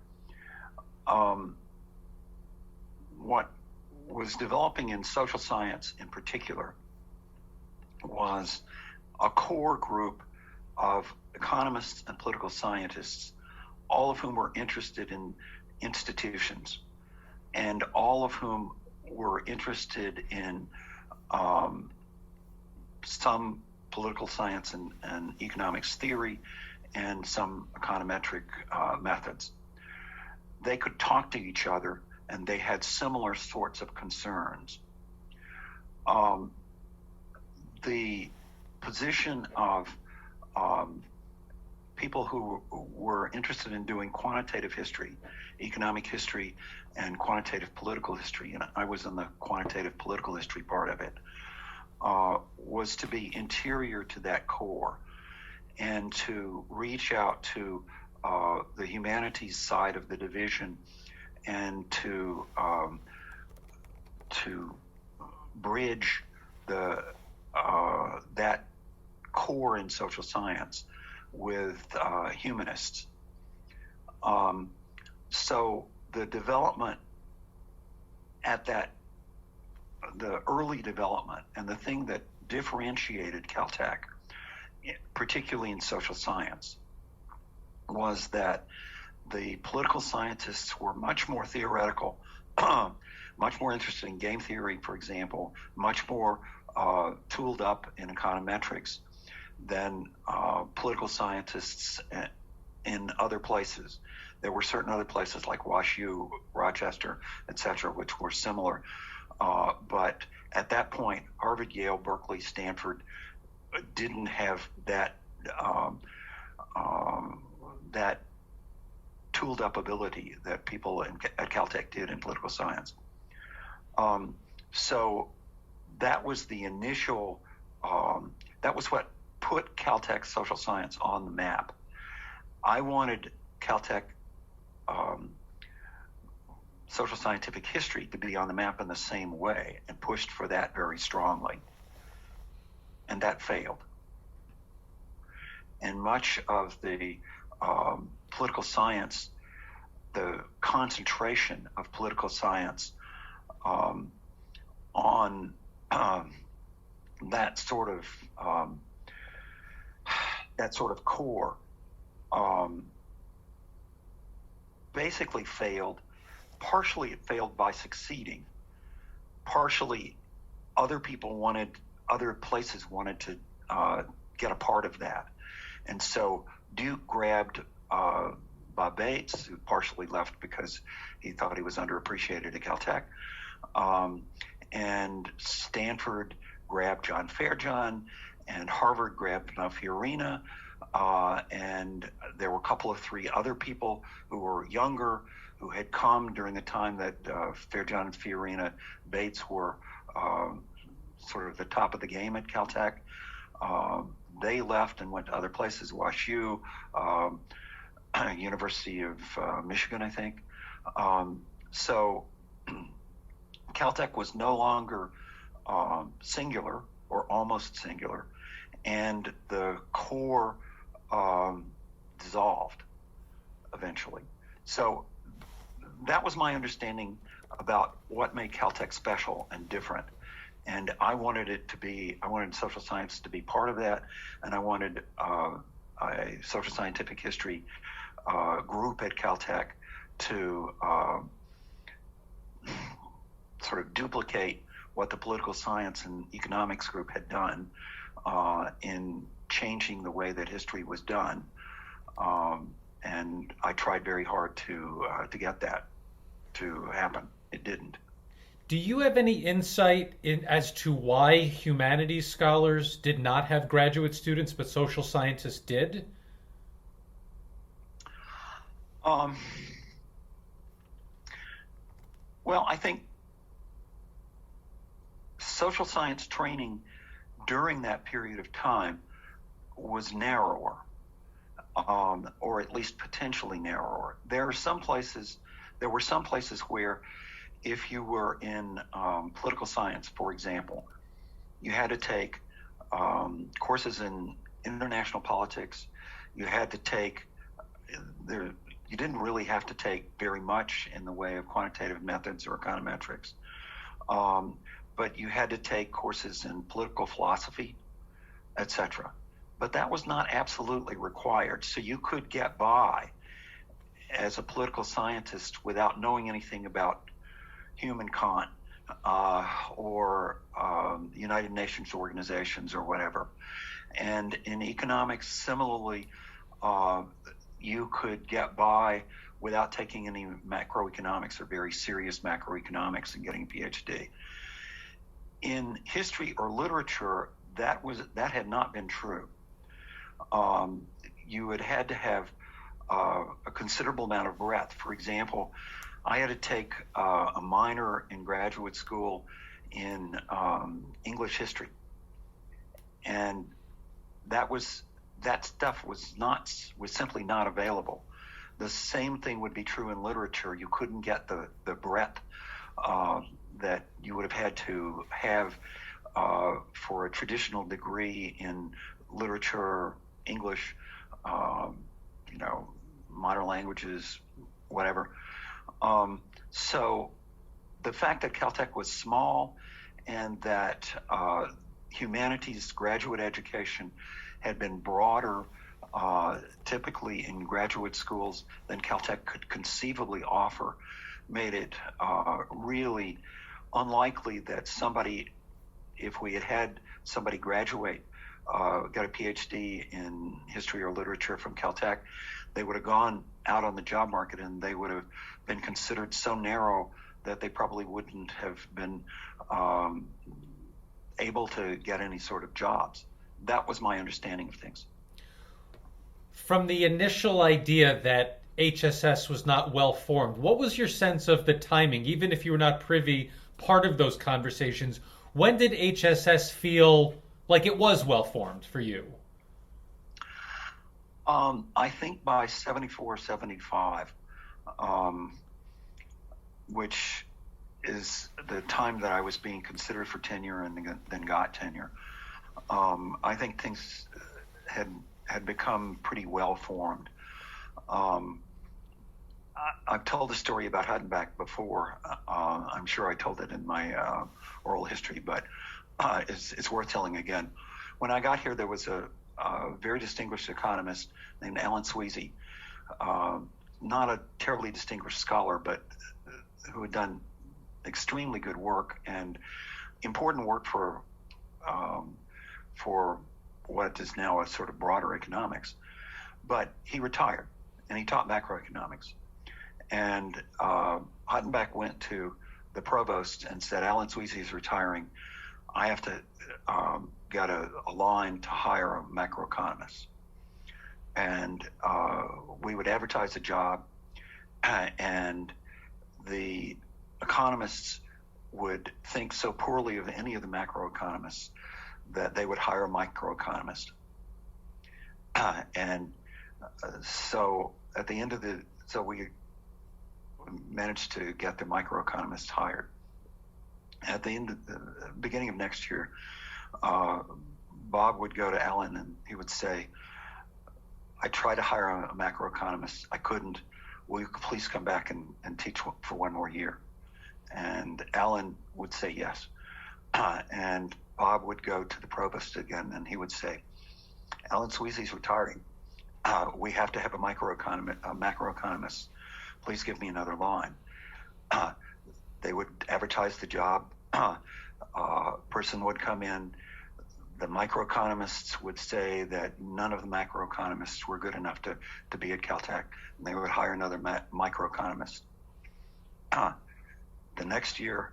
B: what was developing in social science in particular was a core group of economists and political scientists, all of whom were interested in institutions, and all of whom were interested in some political science and economics theory and some econometric methods. They could talk to each other, and they had similar sorts of concerns. The position of people who were interested in doing quantitative history, economic history, and quantitative political history, and I was in the quantitative political history part of it, was to be interior to that core and to reach out to the humanities side of the division and to bridge that core in social science with humanists. So the development at the early development, and the thing that differentiated Caltech, particularly in social science, was that the political scientists were much more theoretical, much more interested in game theory, for example, much more tooled up in econometrics than political scientists in other places. There were certain other places like WashU, Rochester, etc., which were similar. But at that point, Harvard, Yale, Berkeley, Stanford didn't have that tooled up ability that people at Caltech did in political science. So that was the initial, that was what put Caltech social science on the map. I wanted Caltech social scientific history to be on the map in the same way, and pushed for that very strongly. And that failed. And much of the political science, the concentration of political science on that sort of core basically failed. Partially it failed by succeeding. Partially other places wanted to get a part of that. And so Duke grabbed Bob Bates, who partially left because he thought he was underappreciated at Caltech. And Stanford grabbed John Fairjohn, and Harvard grabbed Fiorina. And there were a couple of three other people who were younger, who had come during the time that Fairjohn and Fiorina, Bates were sort of the top of the game at Caltech. They left and went to other places, WashU, University of Michigan, I think. So Caltech was no longer singular, or almost singular, and the core dissolved eventually. So that was my understanding about what made Caltech special and different. And I wanted social science to be part of that, and I wanted a social scientific history group at Caltech to sort of duplicate what the political science and economics group had done in changing the way that history was done. and I tried very hard to get that to happen. It didn't.
A: Do you have any insight as to why humanities scholars did not have graduate students, but social scientists did?
B: Um, well, I think social science training during that period of time was narrower, or at least potentially narrower. There were some places where, if you were in political science, for example, you had to take courses in international politics. You had to take there. You didn't really have to take very much in the way of quantitative methods or econometrics, but you had to take courses in political philosophy, etc. But that was not absolutely required. So you could get by as a political scientist without knowing anything about humankind or United Nations organizations or whatever. And in economics, similarly, you could get by without taking any macroeconomics or very serious macroeconomics and getting a PhD. In history or literature, that had not been true. You had to have a considerable amount of breadth. For example, I had to take a minor in graduate school in English history, and that stuff was simply not available. The same thing would be true in literature. You couldn't get the breadth that you would have had to have for a traditional degree in literature, English, modern languages, whatever. So the fact that Caltech was small and that humanities graduate education had been broader typically in graduate schools than Caltech could conceivably offer made it really unlikely that if we had somebody graduate, got a PhD in history or literature from Caltech, they would have gone out on the job market and they would have been considered so narrow that they probably wouldn't have been able to get any sort of jobs. That was my understanding of things.
A: From the initial idea that HSS was not well formed, what was your sense of the timing? Even if you were not part of those conversations, when did HSS feel like it was well formed for you?
B: I think by 74, 75, which is the time that I was being considered for tenure and then got tenure. I think things had become pretty well formed. I've told the story about Huttenbach before. I'm sure I told it in my oral history, but it's worth telling again. When I got here, there was a very distinguished economist named Alan Sweezy, not a terribly distinguished scholar, but who had done extremely good work and important work for what is now a sort of broader economics. But he retired, and he taught macroeconomics. And Huttenbach went to the provost and said, Alan Sweezy is retiring. I have to get a line to hire a macroeconomist. And we would advertise the job, and the economists would think so poorly of any of the macroeconomists that they would hire a microeconomist. So at the end of so we managed to get the microeconomist hired. At the beginning of next year, Bob would go to Alan and he would say, I tried to hire a macroeconomist. I couldn't. Will you please come back and teach for one more year? And Alan would say yes. And Bob would go to the provost again and he would say, Alan Sweezy's retiring. We have to have a macroeconomist. Please give me another line. They would advertise the job. Person would come in. the microeconomists would say that none of the macroeconomists were good enough to be at Caltech, and they would hire another microeconomist. The next year,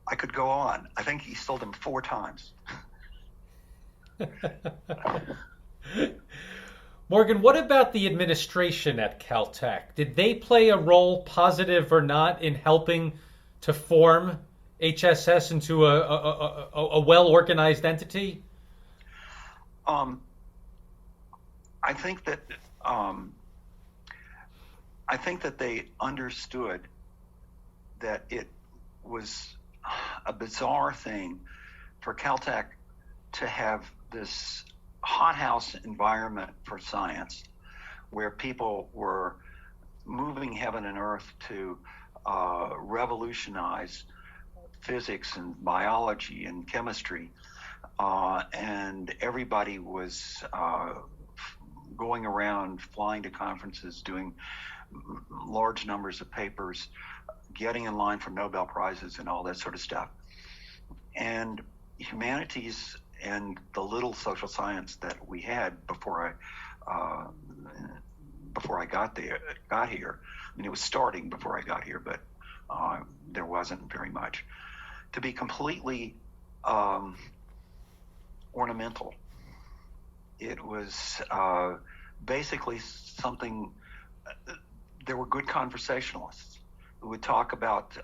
B: I could go on. I think he sold them 4 times.
A: Morgan, what about the administration at Caltech? Did they play a role, positive or not, in helping to form HSS into a well-organized entity?
B: I think that they understood that it was a bizarre thing for Caltech to have this hothouse environment for science where people were moving heaven and earth to revolutionize physics and biology and chemistry, and everybody was going around, flying to conferences, doing large numbers of papers, getting in line for Nobel Prizes and all that sort of stuff. And humanities and the little social science that we had before I got here. I mean, it was starting before I got here, but there wasn't very much. To be completely ornamental. It was basically something. There were good conversationalists who would talk about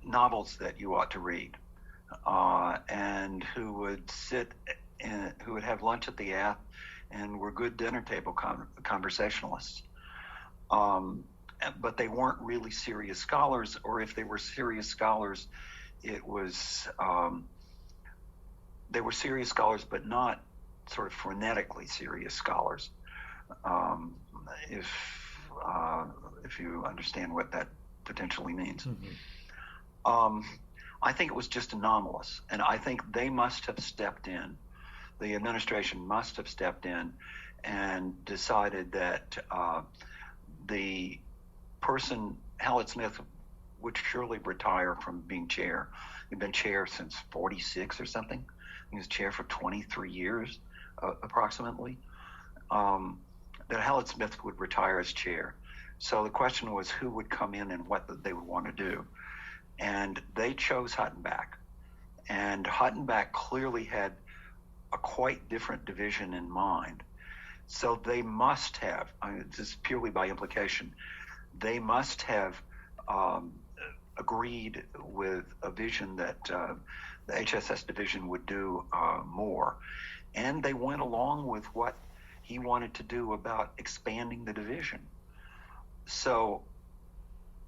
B: novels that you ought to read, and who would who would have lunch at the Ath, and were good dinner table conversationalists. But they weren't really serious scholars, or if they were serious scholars, it was they were serious scholars, but not sort of frenetically serious scholars. If you understand what that potentially means. Mm-hmm. I think it was just anomalous, and I think they must have stepped in. The administration must have stepped in and decided that the person, Hallett Smith, would surely retire from being chair. He'd been chair since 46 or something. He was chair for 23 years, approximately. That Hallett Smith would retire as chair. So the question was who would come in and what they would want to do. And they chose Huttenbach. And Huttenbach clearly had a quite different division in mind. So they must have, just purely by implication, they must have agreed with a vision that the HSS division would do more. And they went along with what he wanted to do about expanding the division. So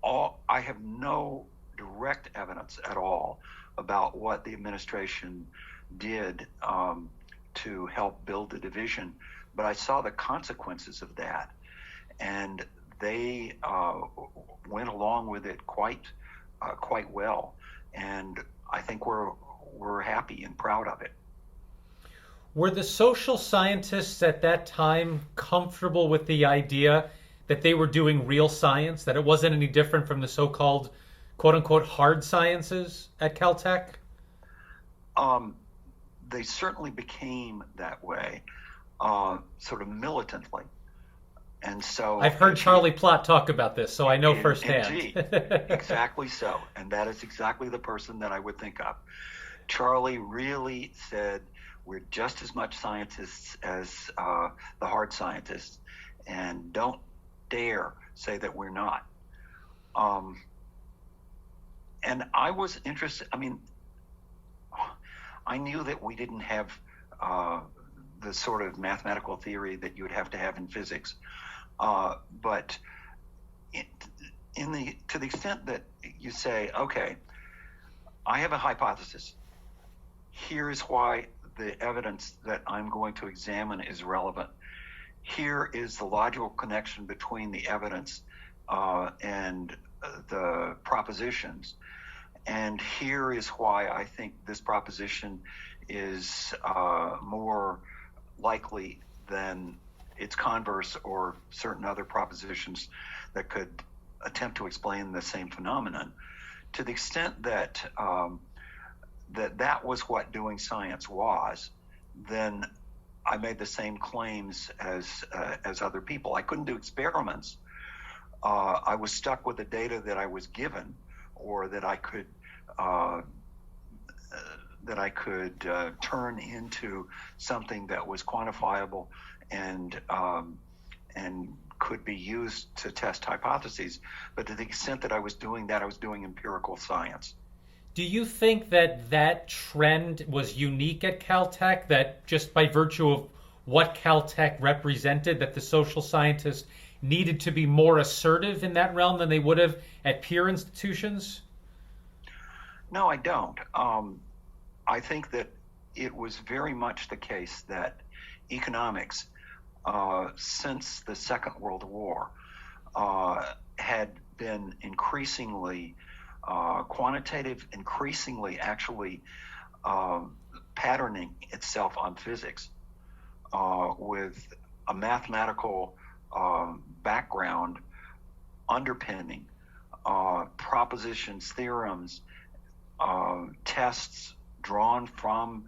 B: I have no direct evidence at all about what the administration did to help build the division, but I saw the consequences of that, and they went along with it quite well, and I think we're happy and proud of it.
A: Were the social scientists at that time comfortable with the idea that they were doing real science, that it wasn't any different from the so-called quote-unquote hard sciences at Caltech?
B: They certainly became that way, sort of militantly. And so
A: I've heard Charlie Plott talk about this, so I know firsthand.
B: Indeed, exactly so. And that is exactly the person that I would think of. Charlie really said, we're just as much scientists as the hard scientists, and don't dare say that we're not. And I was interested, I knew that we didn't have the sort of mathematical theory that you would have to have in physics. But to the extent that you say, okay, I have a hypothesis. Here's why the evidence that I'm going to examine is relevant. Here is the logical connection between the evidence and the propositions. And here is why I think this proposition is more likely than its converse or certain other propositions that could attempt to explain the same phenomenon. To the extent that that was what doing science was, then I made the same claims as other people. I couldn't do experiments. I was stuck with the data that I was given, or that I could turn into something that was quantifiable and could be used to test hypotheses. But to the extent that I was doing that, I was doing empirical science.
A: Do you think that trend was unique at Caltech, that just by virtue of what Caltech represented, that the social scientists needed to be more assertive in that realm than they would have at peer institutions?
B: No, I don't. I think that it was very much the case that economics, since the Second World War, had been increasingly quantitative, increasingly actually patterning itself on physics, with a mathematical background underpinning propositions, theorems, tests drawn from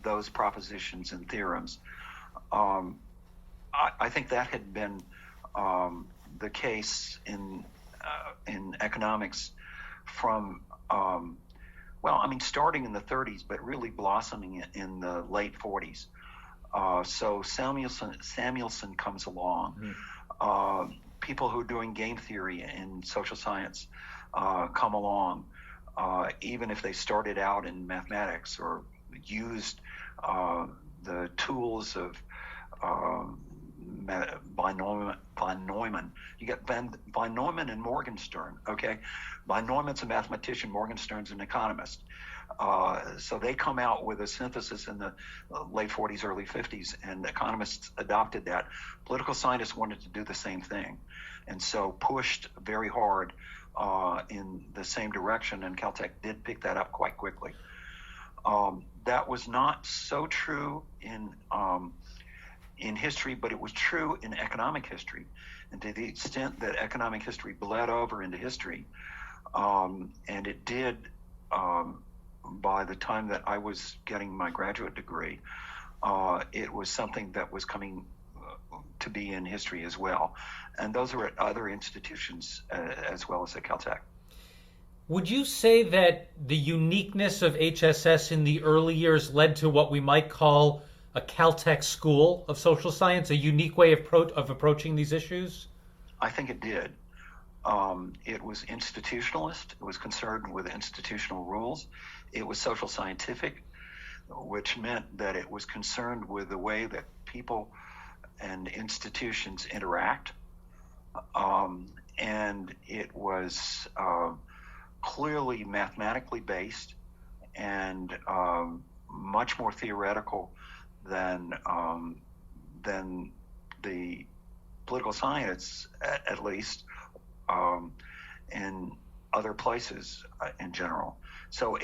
B: those propositions and theorems. I think that had been the case in economics from starting in the 30s, but really blossoming in the late 40s. So Samuelson comes along. People who are doing game theory in social science come along, even if they started out in mathematics or used the tools of von Neumann. You get von Neumann and Morgenstern, okay? Von Neumann's a mathematician, Morgenstern's an economist. So they come out with a synthesis in the late 40s, early 50s, and economists adopted that. Political scientists wanted to do the same thing, and so pushed very hard in the same direction, and Caltech did pick that up quite quickly. That was not so true in history, but it was true in economic history. And to the extent that economic history bled over into history, and it did by the time that I was getting my graduate degree, it was something that was coming to be in history as well. And those are at other institutions as well as at Caltech.
A: Would you say that the uniqueness of HSS in the early years led to what we might call a Caltech school of social science, a unique way of approaching these issues?
B: I think it did. It was institutionalist. It was concerned with institutional rules. It was social scientific, which meant that it was concerned with the way that people and institutions interact. And it was clearly mathematically based and much more theoretical than the political science, at least, in other places in general. So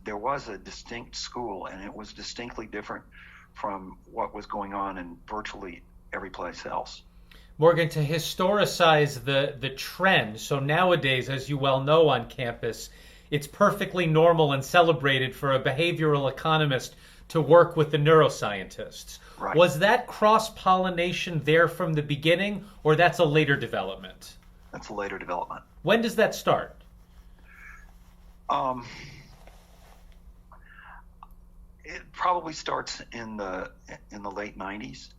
B: there was a distinct school, and it was distinctly different from what was going on in virtually every place else.
A: Morgan, to historicize the trend, so nowadays, as you well know on campus, it's perfectly normal and celebrated for a behavioral economist to work with the neuroscientists.
B: Right. Was
A: that cross-pollination there from the beginning, or that's a later development?
B: That's a later development.
A: When does that start?
B: It probably starts in the late 90s.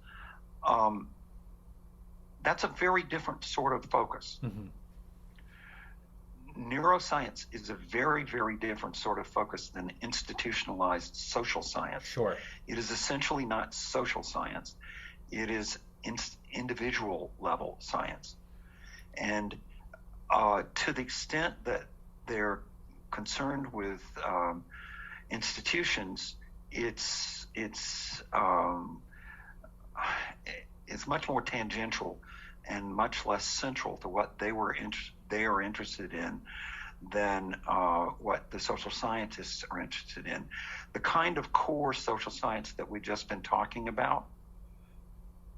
B: That's a very different sort of focus.
A: Mm-hmm.
B: Neuroscience is a very, very different sort of focus than institutionalized social science.
A: Sure.
B: It is essentially not social science. It is individual level science. And to the extent that they're concerned with institutions, it's much more tangential and much less central to what they are interested in than what the social scientists are interested in. The kind of core social science that we've just been talking about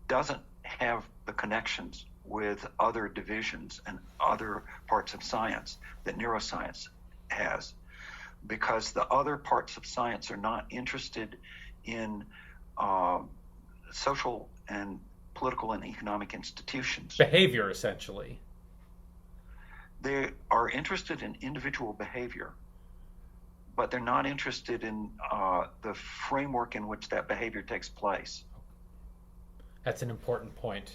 B: doesn't have the connections with other divisions and other parts of science that neuroscience has. because the other parts of science are not interested in social and political and economic institutions.
A: Behavior, essentially.
B: They are interested in individual behavior, but they're not interested in the framework in which that behavior takes place.
A: That's an important point.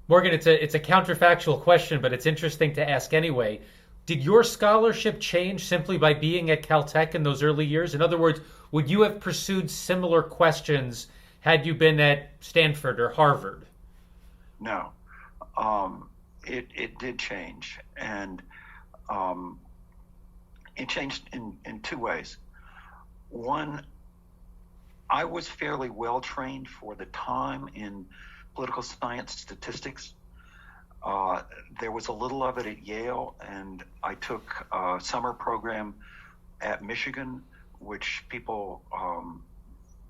A: Morgan, it's a counterfactual question, but it's interesting to ask anyway. Did your scholarship change simply by being at Caltech in those early years? In other words, would you have pursued similar questions had you been at Stanford or Harvard?
B: No. It did change, and it changed in two ways. One, I was fairly well trained for the time in political science statistics. There was a little of it at Yale, and I took a summer program at Michigan, which people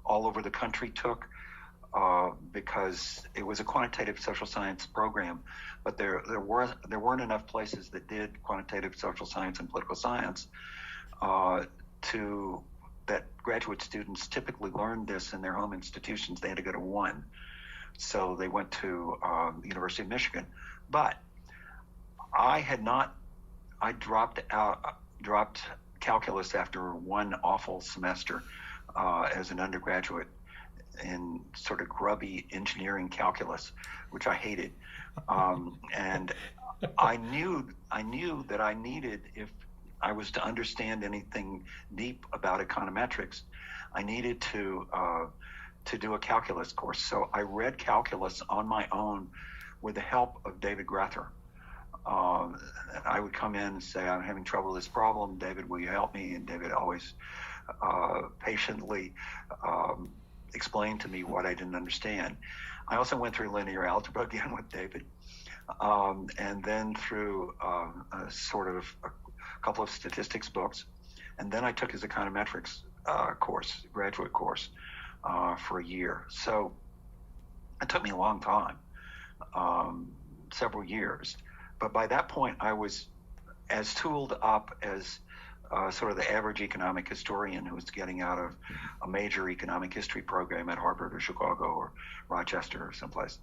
B: all over the country took because it was a quantitative social science program, but there weren't enough places that did quantitative social science and political science that graduate students typically learned this in their home institutions. They had to go to one. So they went to the University of Michigan. But I dropped calculus after one awful semester as an undergraduate in sort of grubby engineering calculus, which I hated. And I knew that I needed, if I was to understand anything deep about econometrics, I needed to do a calculus course. So I read calculus on my own with the help of David Grether. I would come in and say, I'm having trouble with this problem. David, will you help me? And David always patiently explained to me what I didn't understand. I also went through linear algebra again with David, and then through a couple of statistics books. And then I took his econometrics graduate course, for a year. So it took me a long time, several years. But by that point, I was as tooled up as sort of the average economic historian who was getting out of a major economic history program at Harvard or Chicago or Rochester or someplace.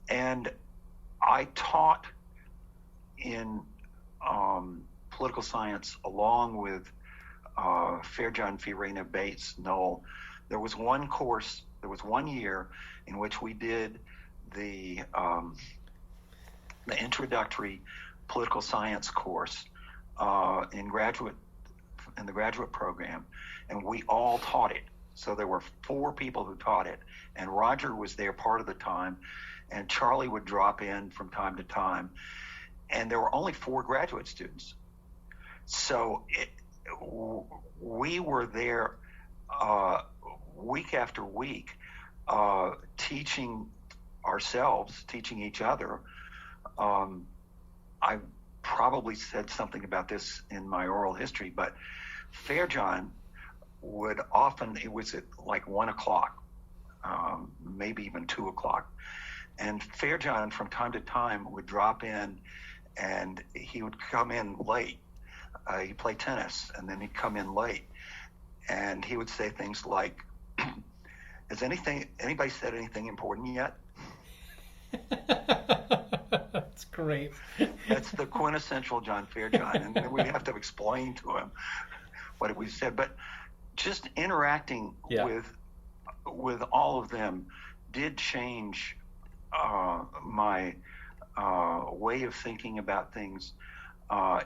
B: And I taught in political science along with Fairjohn, Fiorina, Bates, Knoll. There was one year in which we did the introductory political science course in the graduate program, and we all taught it. So there were 4 people who taught it, and Roger was there part of the time, and Charlie would drop in from time to time, and there were only 4 graduate students. So we were there week after week, teaching ourselves, teaching each other. I probably said something about this in my oral history, but Fairjohn would often, it was at like 1 o'clock, maybe even 2 o'clock. And Fairjohn from time to time would drop in, and he would come in late. He played tennis, and then he'd come in late, and he would say things like, has anybody said anything important yet?
A: That's great.
B: That's the quintessential John Fairjohn, and then we'd have to explain to him what we said. But just interacting with all of them did change my way of thinking about things.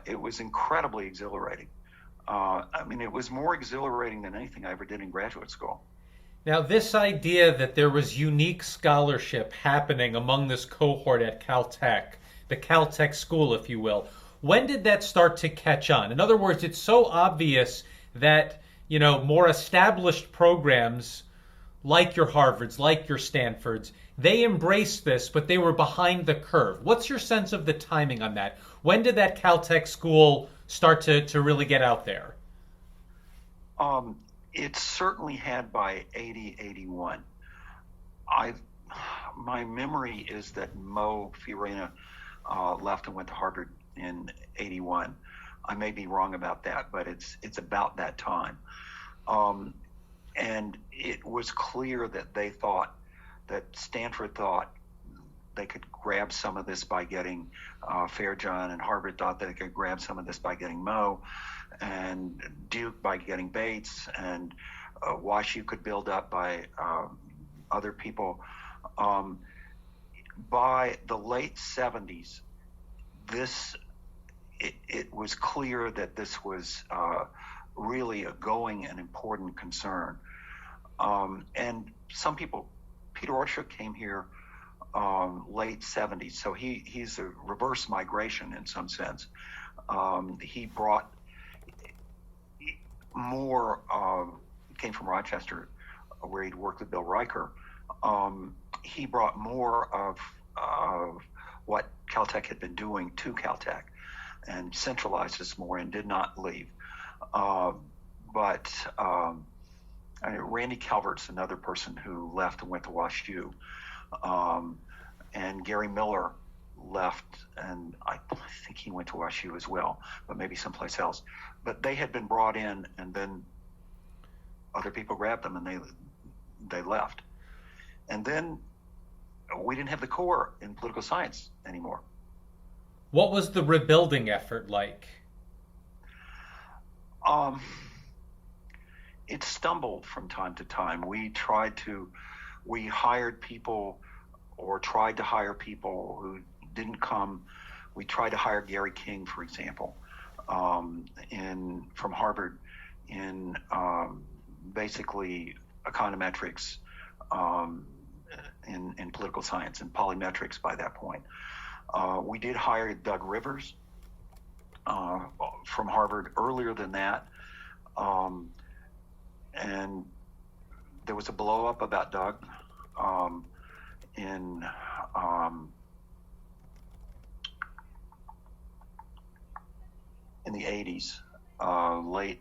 B: It was incredibly exhilarating. It was more exhilarating than anything I ever did in graduate school.
A: Now, this idea that there was unique scholarship happening among this cohort at Caltech, the Caltech school, if you will, when did that start to catch on? In other words, it's so obvious that, more established programs like your Harvards, like your Stanfords, they embraced this, but they were behind the curve. What's your sense of the timing on that? When did that Caltech school start to really get out there?
B: It certainly had by 80, 81. My memory is that Mo Fiorina left and went to Harvard in 81. I may be wrong about that, but it's about that time. And it was clear that Stanford thought they could grab some of this by getting Fairjohn, and Harvard thought they could grab some of this by getting Moe, and Duke by getting Bates, and WashU could build up by other people. By the late 70s, it was clear that this was really a going and important concern. And some people, Peter Orchard came here late 70s, so he's a reverse migration in some sense. He brought more, came from Rochester, where he'd worked with Bill Riker. He brought more of what Caltech had been doing to Caltech and centralized us more and did not leave. But Randy Calvert's another person who left and went to WashU. And Gary Miller left, and I think he went to WashU as well, but maybe someplace else. But they had been brought in, and then other people grabbed them, and they left. And then we didn't have the core in political science anymore.
A: What was the rebuilding effort like?
B: It stumbled from time to time. We hired people, or tried to hire people who didn't come. We tried to hire Gary King, for example, from Harvard in basically econometrics, in political science and polymetrics by that point. We did hire Doug Rivers from Harvard earlier than that. And there was a blow up about Doug in the 80s, late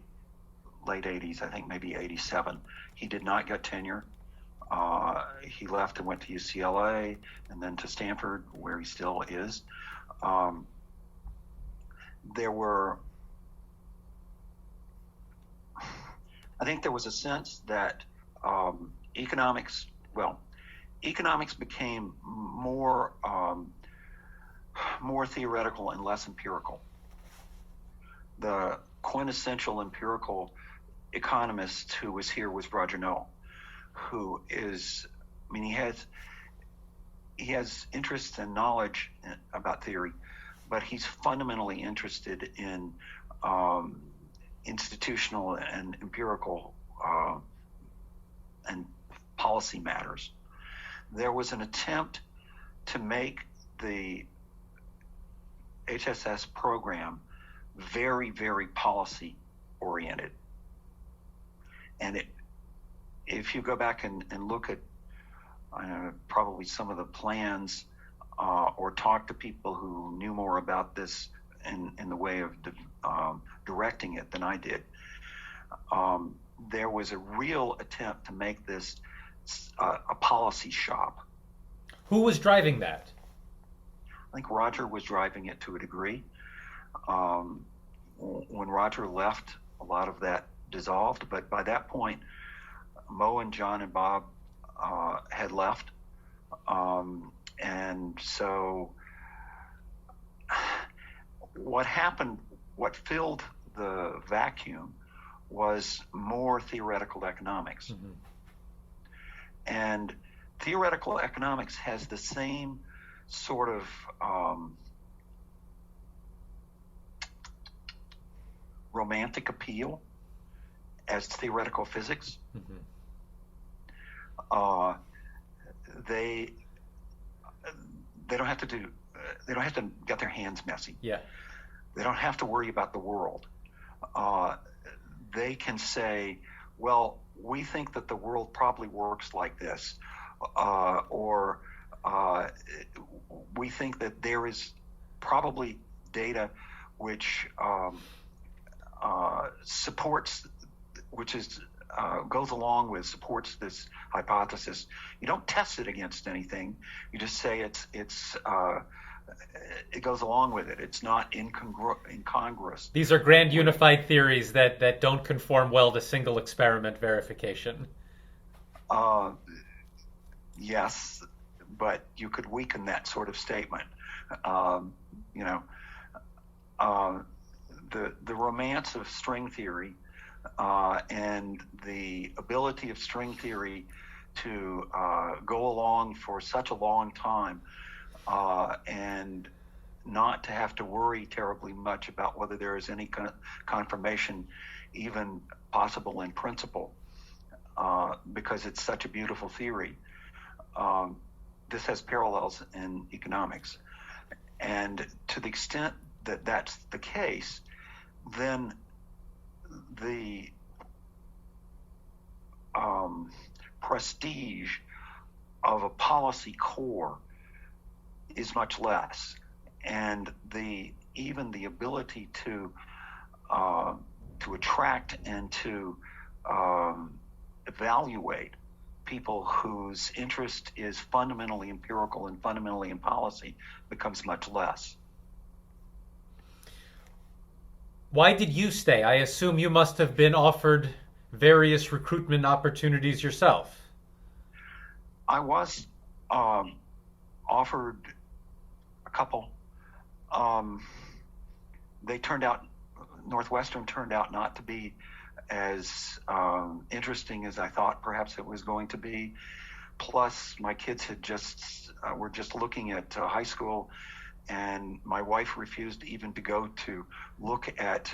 B: 80s, I think maybe 87. He did not get tenure. He left and went to UCLA and then to Stanford, where he still is. I think there was a sense that economics became more theoretical and less empirical. The quintessential empirical economist who was here was Roger Noll, who is, he has interest and knowledge about theory, but he's fundamentally interested in institutional and empirical and policy matters. There was an attempt to make the HSS program very, very policy oriented. And if you go back and look at probably some of the plans or talk to people who knew more about this in the way of directing it than I did, there was a real attempt to make this a policy shop.
A: Who was driving that?
B: I think Roger was driving it to a degree. When Roger left, a lot of that dissolved, but by that point, Moe and John and Bob had left. And so what happened, what filled the vacuum was more theoretical economics. Mm-hmm. And theoretical economics has the same sort of romantic appeal as theoretical physics. Mm-hmm. They don't have to get their hands messy.
A: Yeah.
B: They don't have to worry about the world. They can say, well, we think that the world probably works like this, or we think that there is probably data which supports, goes along with, supports this hypothesis. You don't test it against anything. You just say it goes along with it. It's not incongruous.
A: These are grand unified theories that don't conform well to single experiment verification.
B: Uh, yes, but you could weaken that sort of statement. Um, you know, uh, the romance of string theory and the ability of string theory to go along for such a long time and not to have to worry terribly much about whether there is any confirmation even possible in principle, because it's such a beautiful theory. This has parallels in economics. And to the extent that that's the case, then the prestige of a policy core is much less, and even the ability to attract and to evaluate people whose interest is fundamentally empirical and fundamentally in policy becomes much less.
A: Why did you stay? I assume you must have been offered various recruitment opportunities yourself.
B: I was offered a couple. Northwestern turned out not to be as interesting as I thought perhaps it was going to be. Plus, my kids were just looking at high school, and my wife refused even to go to look at.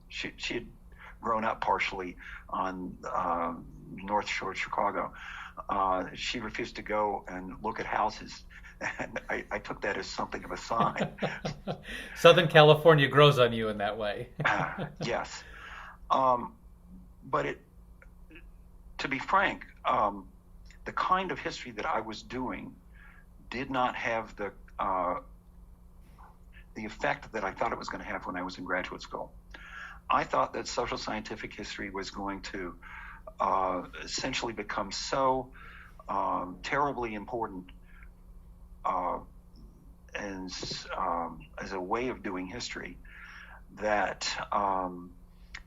B: She had grown up partially on North Shore of Chicago. She refused to go and look at houses, and I took that as something of a sign.
A: Southern California grows on you in that way.
B: Yes. But to be frank, the kind of history that I was doing did not have the effect that I thought it was going to have when I was in graduate school. I thought that social scientific history was going to essentially become so terribly important as a way of doing history that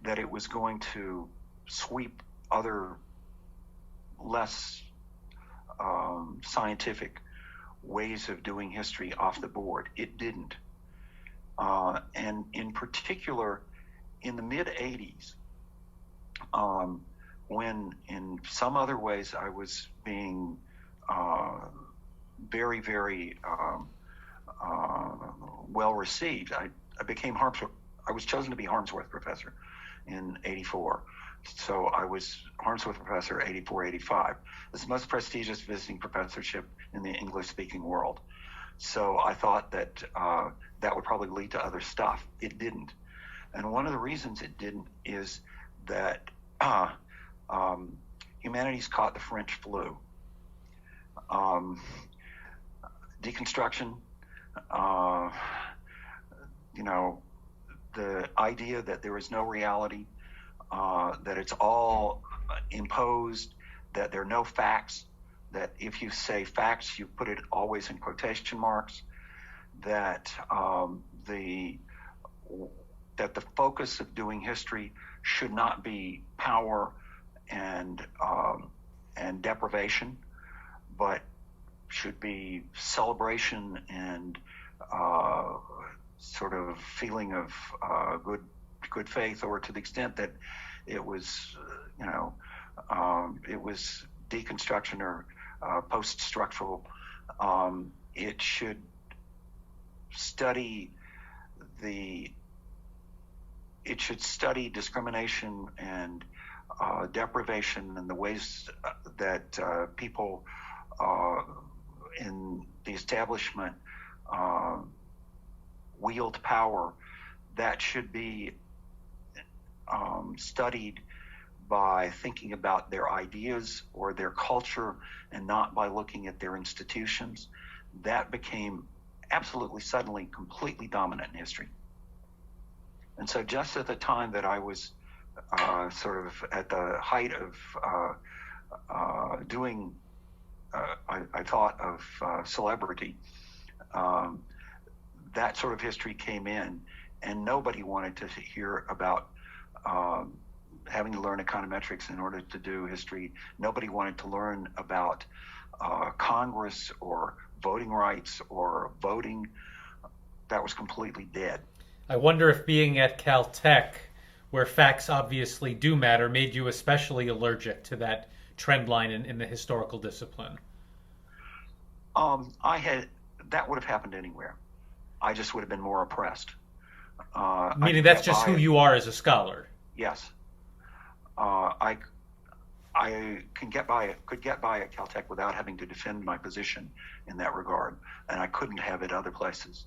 B: it was going to sweep other less scientific ways of doing history off the board. It didn't. And in particular, in the mid-'80s, when in some other ways I was being very, very well received, I became I was chosen to be Harmsworth Professor in '84. So I was Harmsworth Professor '84, '85. It's the most prestigious visiting professorship in the English-speaking world. So I thought that that would probably lead to other stuff. It didn't. And one of the reasons it didn't is that humanities caught the French flu. Deconstruction, the idea that there is no reality, that it's all imposed, that there are no facts, that if you say facts, you put it always in quotation marks, that the focus of doing history should not be power and deprivation, but should be celebration and sort of feeling of good faith, or to the extent that it was, it was deconstruction or post-structural. It should study discrimination and deprivation and the ways that people in the establishment wield power. That should be studied by thinking about their ideas or their culture and not by looking at their institutions. That became absolutely suddenly completely dominant in history. And so just at the time that I was sort of at the height of doing, I thought, of celebrity, that sort of history came in, and nobody wanted to hear about having to learn econometrics in order to do history. Nobody wanted to learn about Congress or voting rights or voting. That was completely dead.
A: I wonder if being at Caltech, where facts obviously do matter, made you especially allergic to that trend line in the historical discipline.
B: That would have happened anywhere. I just would have been more oppressed.
A: Meaning that's just who you are as a scholar.
B: Yes. I could get by at Caltech without having to defend my position in that regard, and I couldn't have it other places.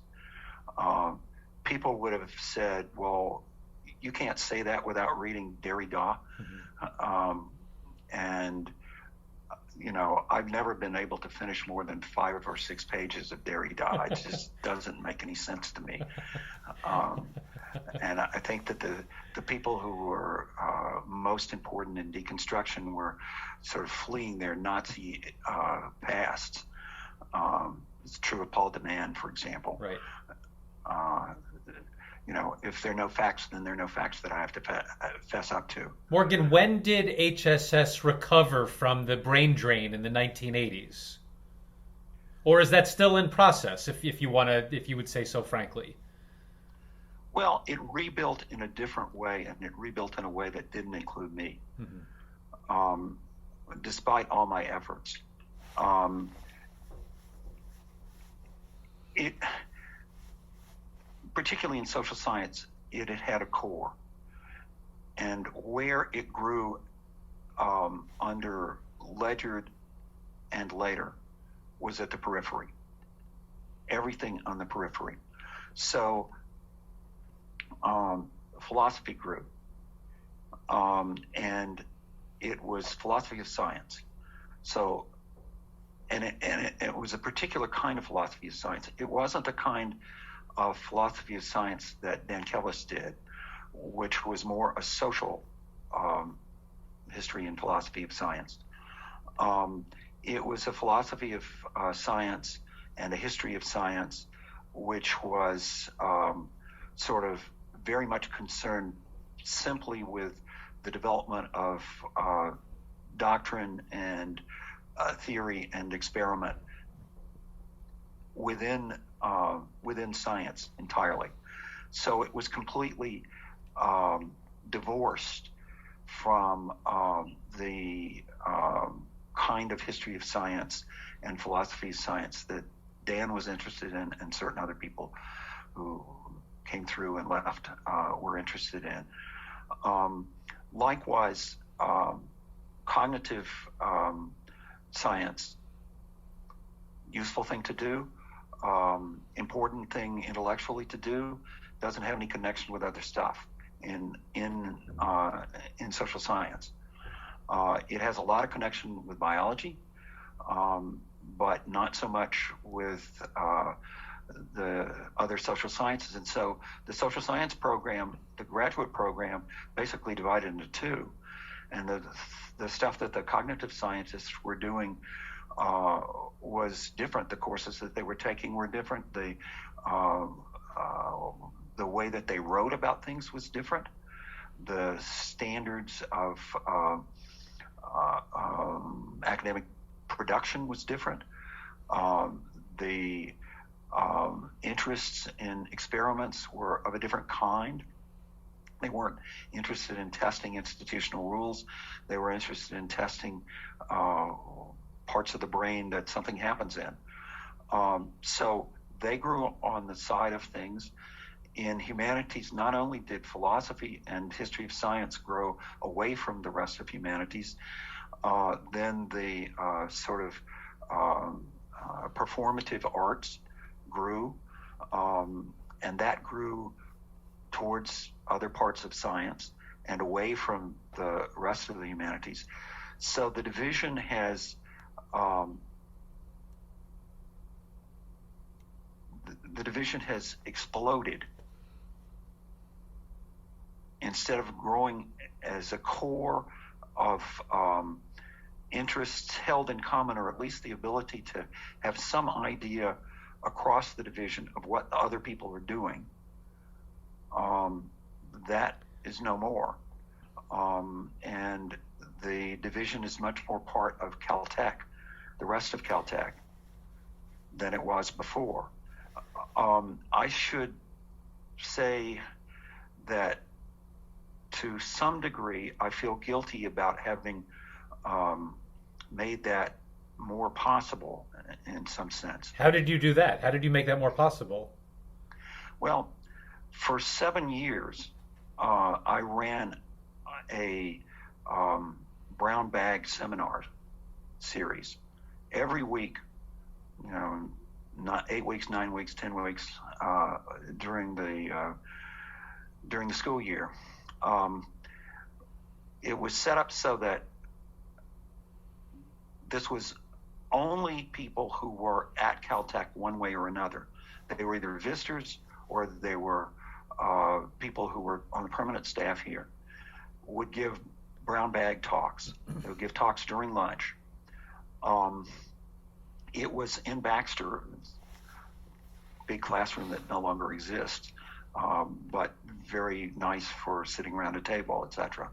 B: People would have said, well, you can't say that without reading Derrida. Mm-hmm. And, I've never been able to finish more than 5 or 6 pages of Derrida. It just doesn't make any sense to me. And I think that the people who were most important in deconstruction were sort of fleeing their Nazi pasts. It's true of Paul Deman, for example.
A: Right.
B: If there are no facts, then there are no facts that I have to fess up to.
A: Morgan, when did HSS recover from the brain drain in the 1980s? Or is that still in process, if you would say so frankly?
B: Well, it rebuilt in a different way, and it rebuilt in a way that didn't include me, mm-hmm. Despite all my efforts. Particularly in social science, it had a core. And where it grew under Ledyard and later was at the periphery. Everything on the periphery. So philosophy grew. And it was philosophy of science. So, and it was a particular kind of philosophy of science. It wasn't the kind of philosophy of science that Dan Kellis did, which was more a social history and philosophy of science. It was a philosophy of science and a history of science, which was sort of very much concerned simply with the development of doctrine and theory and experiment within science entirely. So it was completely divorced from the kind of history of science and philosophy of science that Dan was interested in, and certain other people who came through and left were interested in. Likewise, cognitive science, useful thing to do, important thing intellectually to do, doesn't have any connection with other stuff in social science. It has a lot of connection with biology, but not so much with the other social sciences. And so the social science program, the graduate program, basically divided into two. And the stuff that the cognitive scientists were doing was different. The courses that they were taking were different. The way that they wrote about things was different. The standards of academic production was different. The interests in experiments were of a different kind. They weren't interested in testing institutional rules. They were interested in testing parts of the brain that something happens in. So they grew on the side of things. In humanities, not only did philosophy and history of science grow away from the rest of humanities, then the sort of performative arts grew, and that grew towards other parts of science and away from the rest of the humanities. So the division has exploded. Instead of growing as a core of interests held in common, or at least the ability to have some idea across the division of what other people are doing, that is no more. And the division is much more part of Caltech, the rest of Caltech, than it was before. I should say that to some degree, I feel guilty about having made that more possible in some sense.
A: How did you do that? How did you make that more possible?
B: Well, for 7 years, I ran a brown bag seminar series every week, not 8 weeks, 9 weeks, 10 weeks during the school year. It was set up so that this was only people who were at Caltech one way or another. They were either visitors or they were people who were on the permanent staff here, would give brown bag talks. They would give talks during lunch. It was in Baxter, big classroom that no longer exists, but very nice for sitting around a table, etc.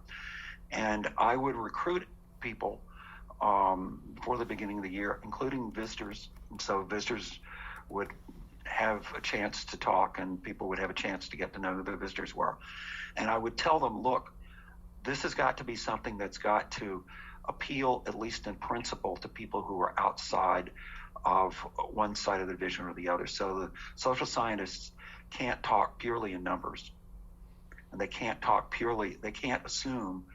B: And I would recruit people before the beginning of the year, including visitors. And so visitors would have a chance to talk, and people would have a chance to get to know who the visitors were. And I would tell them, look, this has got to be something that's got to appeal, at least in principle, to people who are outside of one side of the division or the other. So the social scientists can't talk purely in numbers, and they can't assume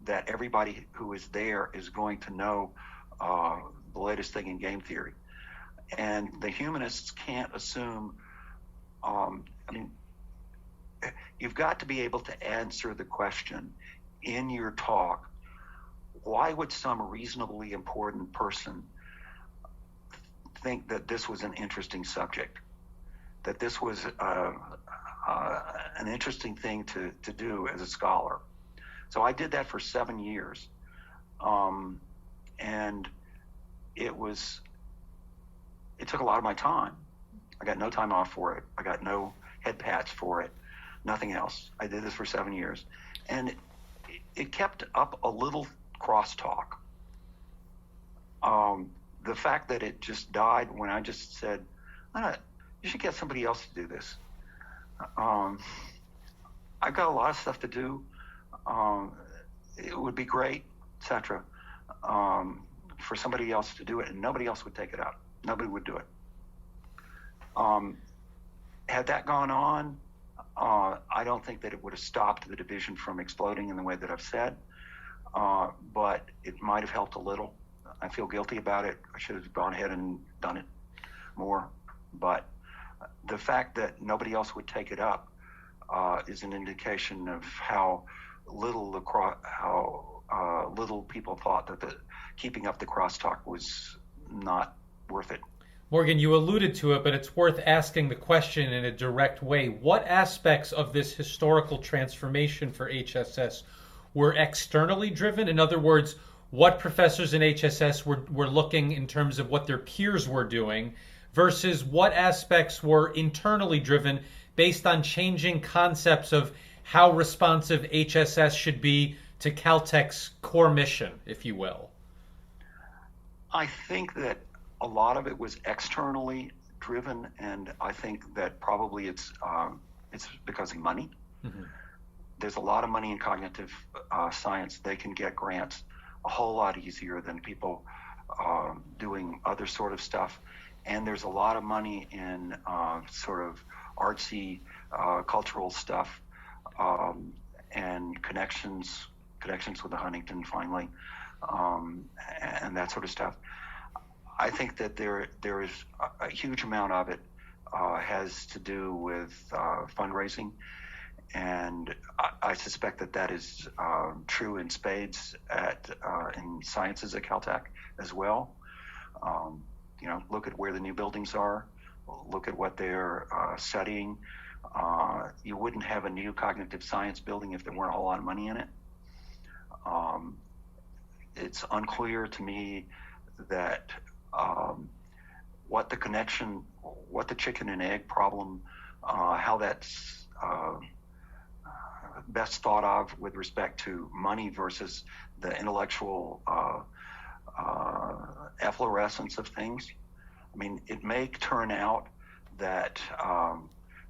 B: that everybody who is there is going to know the latest thing in game theory. And the humanists can't assume, you've got to be able to answer the question in your talk, why would some reasonably important person think that this was an interesting subject, that this was an interesting thing to do as a scholar? So I did that for 7 years, and it took a lot of my time. I got no time off for it. I got no head pats for it, nothing else. I did this for 7 years, and it kept up a little crosstalk. The fact that it just died when I just said, you should get somebody else to do this. I've got a lot of stuff to do. It would be great, etc., for somebody else to do it, and nobody else would take it up. Nobody would do it. Had that gone on, I don't think that it would have stopped the division from exploding in the way that I've said, but it might have helped a little. I feel guilty about it. I should have gone ahead and done it more. But the fact that nobody else would take it up is an indication of how little little people thought that keeping up the crosstalk was not worth it.
A: Morgan, you alluded to it, but it's worth asking the question in a direct way. What aspects of this historical transformation for HSS were externally driven? In other words, what professors in HSS were looking in terms of what their peers were doing versus what aspects were internally driven based on changing concepts of how responsive HSS should be to Caltech's core mission, if you will?
B: I think that a lot of it was externally driven, and I think that probably it's because of money. Mm-hmm. There's a lot of money in cognitive science. They can get grants a whole lot easier than people doing other sort of stuff. And there's a lot of money in sort of artsy, cultural stuff, and connections with the Huntington, finally, and that sort of stuff. I think that there is a huge amount of it has to do with fundraising, and I suspect that is true in spades in sciences at Caltech as well. Look at where the new buildings are. Look at what they're studying. You wouldn't have a new cognitive science building if there weren't a whole lot of money in it. It's unclear to me that what the connection, what the chicken and egg problem, how that's best thought of with respect to money versus the intellectual efflorescence of things. I mean, it may turn out that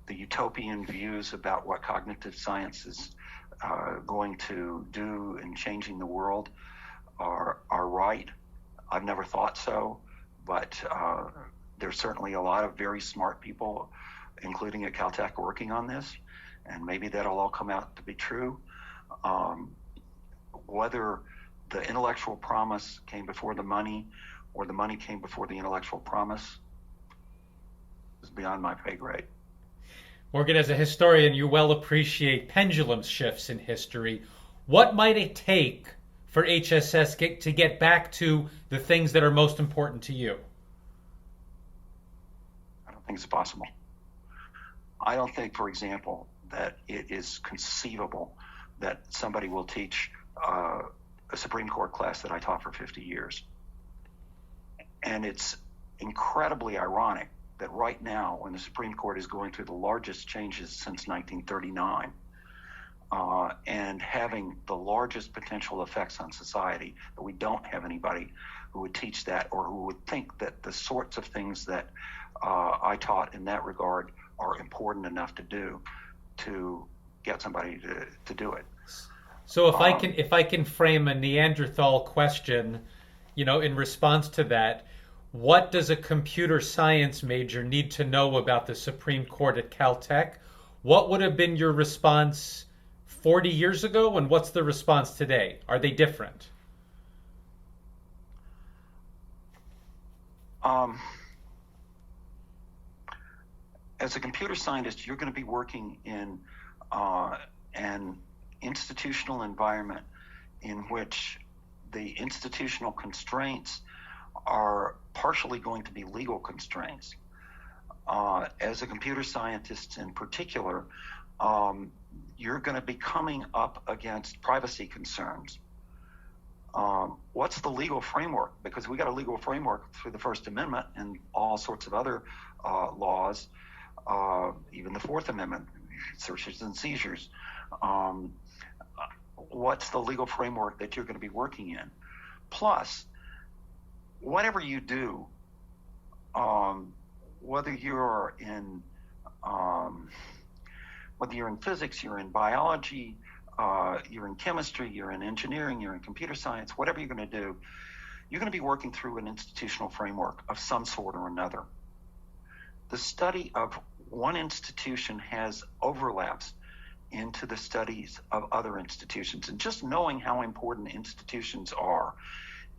B: the utopian views about what cognitive science is going to do in changing the world are right. I've never thought so, but there's certainly a lot of very smart people, including at Caltech, working on this, and maybe that'll all come out to be true. Whether the intellectual promise came before the money or the money came before the intellectual promise is beyond my pay grade.
A: Morgan, as a historian, you well appreciate pendulum shifts in history. What might it take for HSS to get back to the things that are most important to you?
B: I don't think it's possible. I don't think, for example, that it is conceivable that somebody will teach a Supreme Court class that I taught for 50 years. And it's incredibly ironic that right now, when the Supreme Court is going through the largest changes since 1939, and having the largest potential effects on society, that we don't have anybody who would teach that or who would think that the sorts of things that I taught in that regard are important enough to do to get somebody to do it.
A: So if I can frame a Neanderthal question, in response to that, what does a computer science major need to know about the Supreme Court at Caltech? What would have been your response 40 years ago, and what's the response today? Are they different?
B: As a computer scientist, you're going to be working in an institutional environment in which the institutional constraints are partially going to be legal constraints. As a computer scientist in particular, you're going to be coming up against privacy concerns. What's the legal framework? Because we got a legal framework through the First Amendment and all sorts of other laws, even the Fourth Amendment, searches and seizures. What's the legal framework that you're going to be working in? Plus, whatever you do, whether you're in physics, you're in biology, you're in chemistry, you're in engineering, you're in computer science, whatever you're going to do, you're going to be working through an institutional framework of some sort or another. The study of one institution has overlaps into the studies of other institutions. And just knowing how important institutions are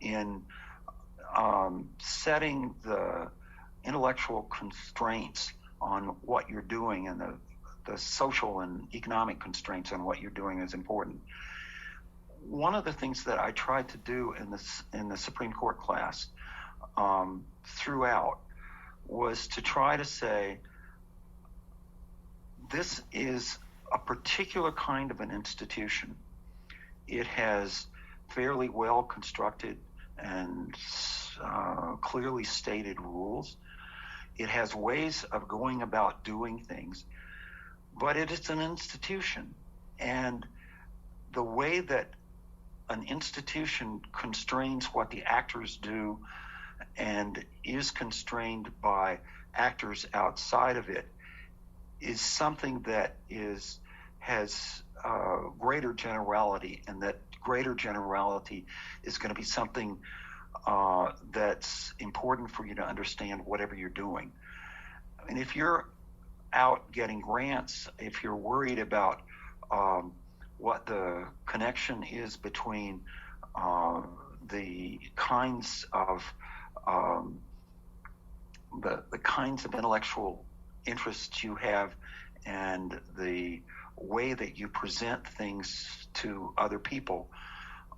B: in setting the intellectual constraints on what you're doing and the social and economic constraints on what you're doing is important. One of the things that I tried to do in the Supreme Court class throughout was to try to say, this is a particular kind of an institution. It has fairly well constructed and clearly stated rules. It has ways of going about doing things, but it is an institution. And the way that an institution constrains what the actors do and is constrained by actors outside of it is something that has greater generality, and that greater generality is going to be something that's important for you to understand whatever you're doing. I mean, if you're out getting grants, if you're worried about what the connection is between the kinds of the kinds of intellectual interests you have and the way that you present things to other people,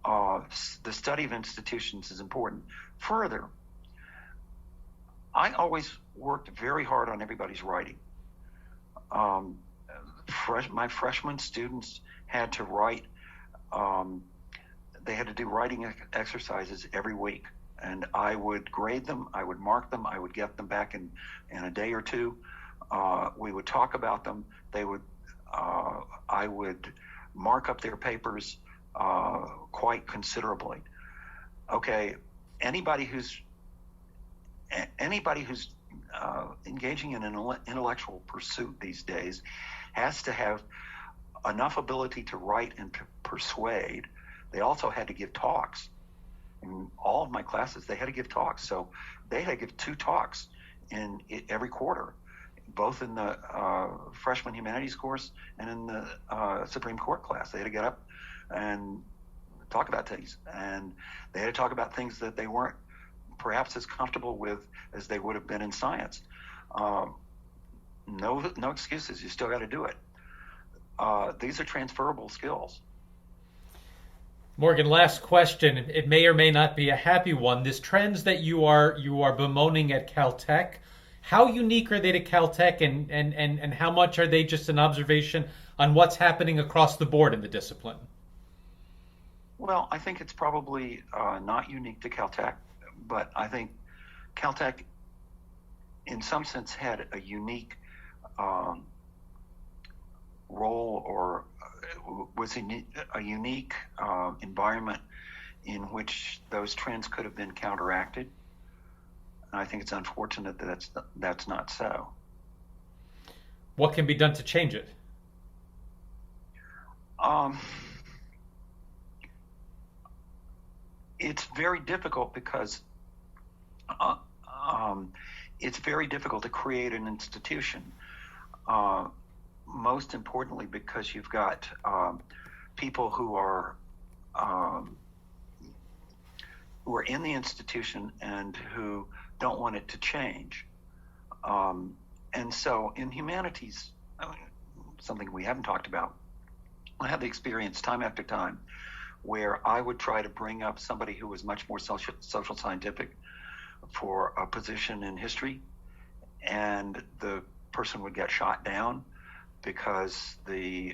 B: the study of institutions is important. Further, I always worked very hard on everybody's writing. My freshman students had to write, they had to do writing exercises every week. and I would grade them, I would mark them, I would get them back in a day or two. We would talk about them. I would mark up their papers quite considerably. Okay, anybody who's engaging in an intellectual pursuit these days has to have enough ability to write and to persuade. They also had to give talks. In all of my classes, they had to give talks. So they had to give 2 talks in every quarter, both in the freshman humanities course and in the Supreme Court class. They had to get up and talk about things. And they had to talk about things that they weren't perhaps as comfortable with as they would have been in science. No excuses. You still got to do it. These are transferable skills.
A: Morgan, last question. It may or may not be a happy one. These trends that you are bemoaning at Caltech, how unique are they to Caltech, and how much are they just an observation on what's happening across the board in the discipline?
B: Well, I think it's probably not unique to Caltech, but I think Caltech, in some sense, had a unique role, or was a unique environment in which those trends could have been counteracted. And I think it's unfortunate that that's not so.
A: What can be done to change it?
B: It's very difficult because it's very difficult to create an institution. Most importantly, because you've got people who are in the institution and who don't want it to change. And so in humanities, something we haven't talked about, I have the experience time after time where I would try to bring up somebody who was much more social scientific for a position in history, and the person would get shot down because a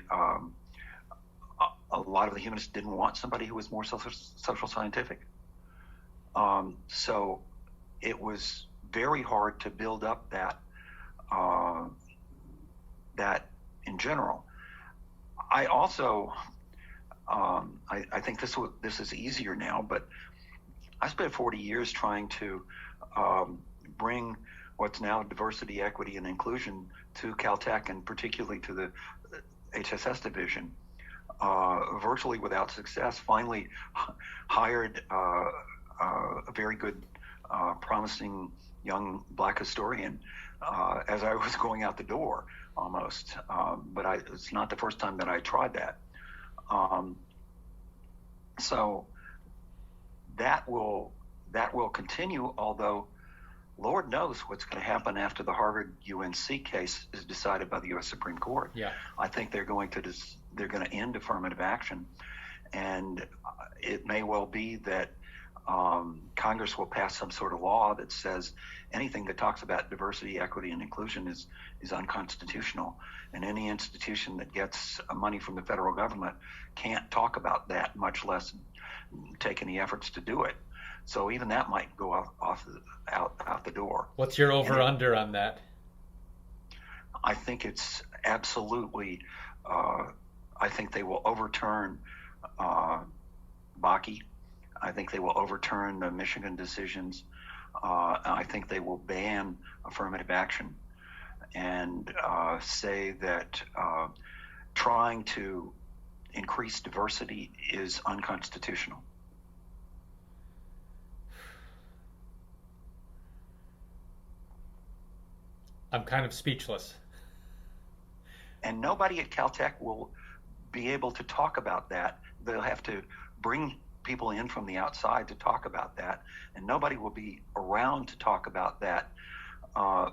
B: lot of the humanists didn't want somebody who was more social scientific. So it was very hard to build up that in general. I also I think this is easier now, but I spent 40 years trying to bring what's now diversity, equity, and inclusion to Caltech, and particularly to the HSS division, virtually without success. Finally hired a very good, promising young black historian as I was going out the door almost. But it's not the first time that I tried that. So that will continue, although Lord knows what's going to happen after the Harvard UNC case is decided by the U.S. Supreme Court.
A: Yeah.
B: I think they're going to end affirmative action, and it may well be that Congress will pass some sort of law that says anything that talks about diversity, equity, and inclusion is unconstitutional, and any institution that gets money from the federal government can't talk about that, much less take any efforts to do it. So even that might go out the door.
A: What's your over-under on that?
B: I think it's absolutely. I think they will overturn Bakke. I think they will overturn the Michigan decisions. I think they will ban affirmative action and say that trying to increase diversity is unconstitutional.
A: I'm kind of speechless.
B: And nobody at Caltech will be able to talk about that. They'll have to bring people in from the outside to talk about that, and nobody will be around to talk about that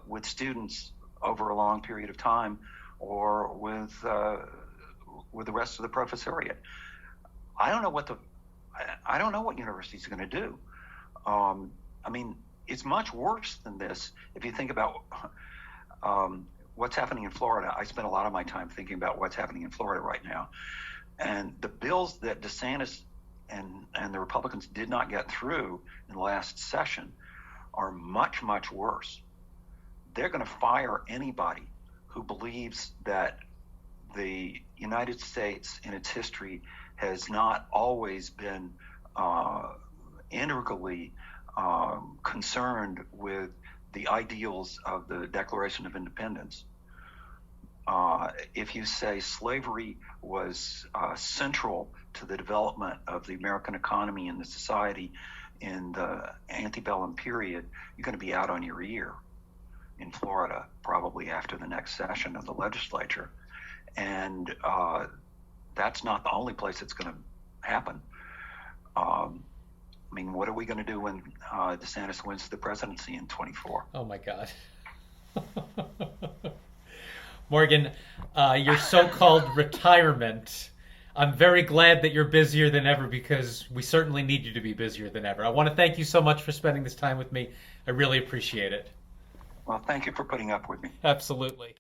B: with students over a long period of time, or with the rest of the professoriate. I don't know what universities are going to do. I mean, it's much worse than this if you think about what's happening in Florida. I spend a lot of my time thinking about what's happening in Florida right now, and the bills that DeSantis and the Republicans did not get through in the last session are much, much worse. They're going to fire anybody who believes that the United States in its history has not always been integrally concerned with the ideals of the Declaration of Independence. If you say slavery was central to the development of the American economy and the society in the antebellum period, you're going to be out on your ear in Florida, probably after the next session of the legislature. And that's not the only place it's going to happen. I mean, what are we going to do when DeSantis wins the presidency in 24?
A: Oh, my God. Morgan, your so-called retirement, I'm very glad that you're busier than ever, because we certainly need you to be busier than ever. I want to thank you so much for spending this time with me. I really appreciate it.
B: Well, thank you for putting up with me.
A: Absolutely.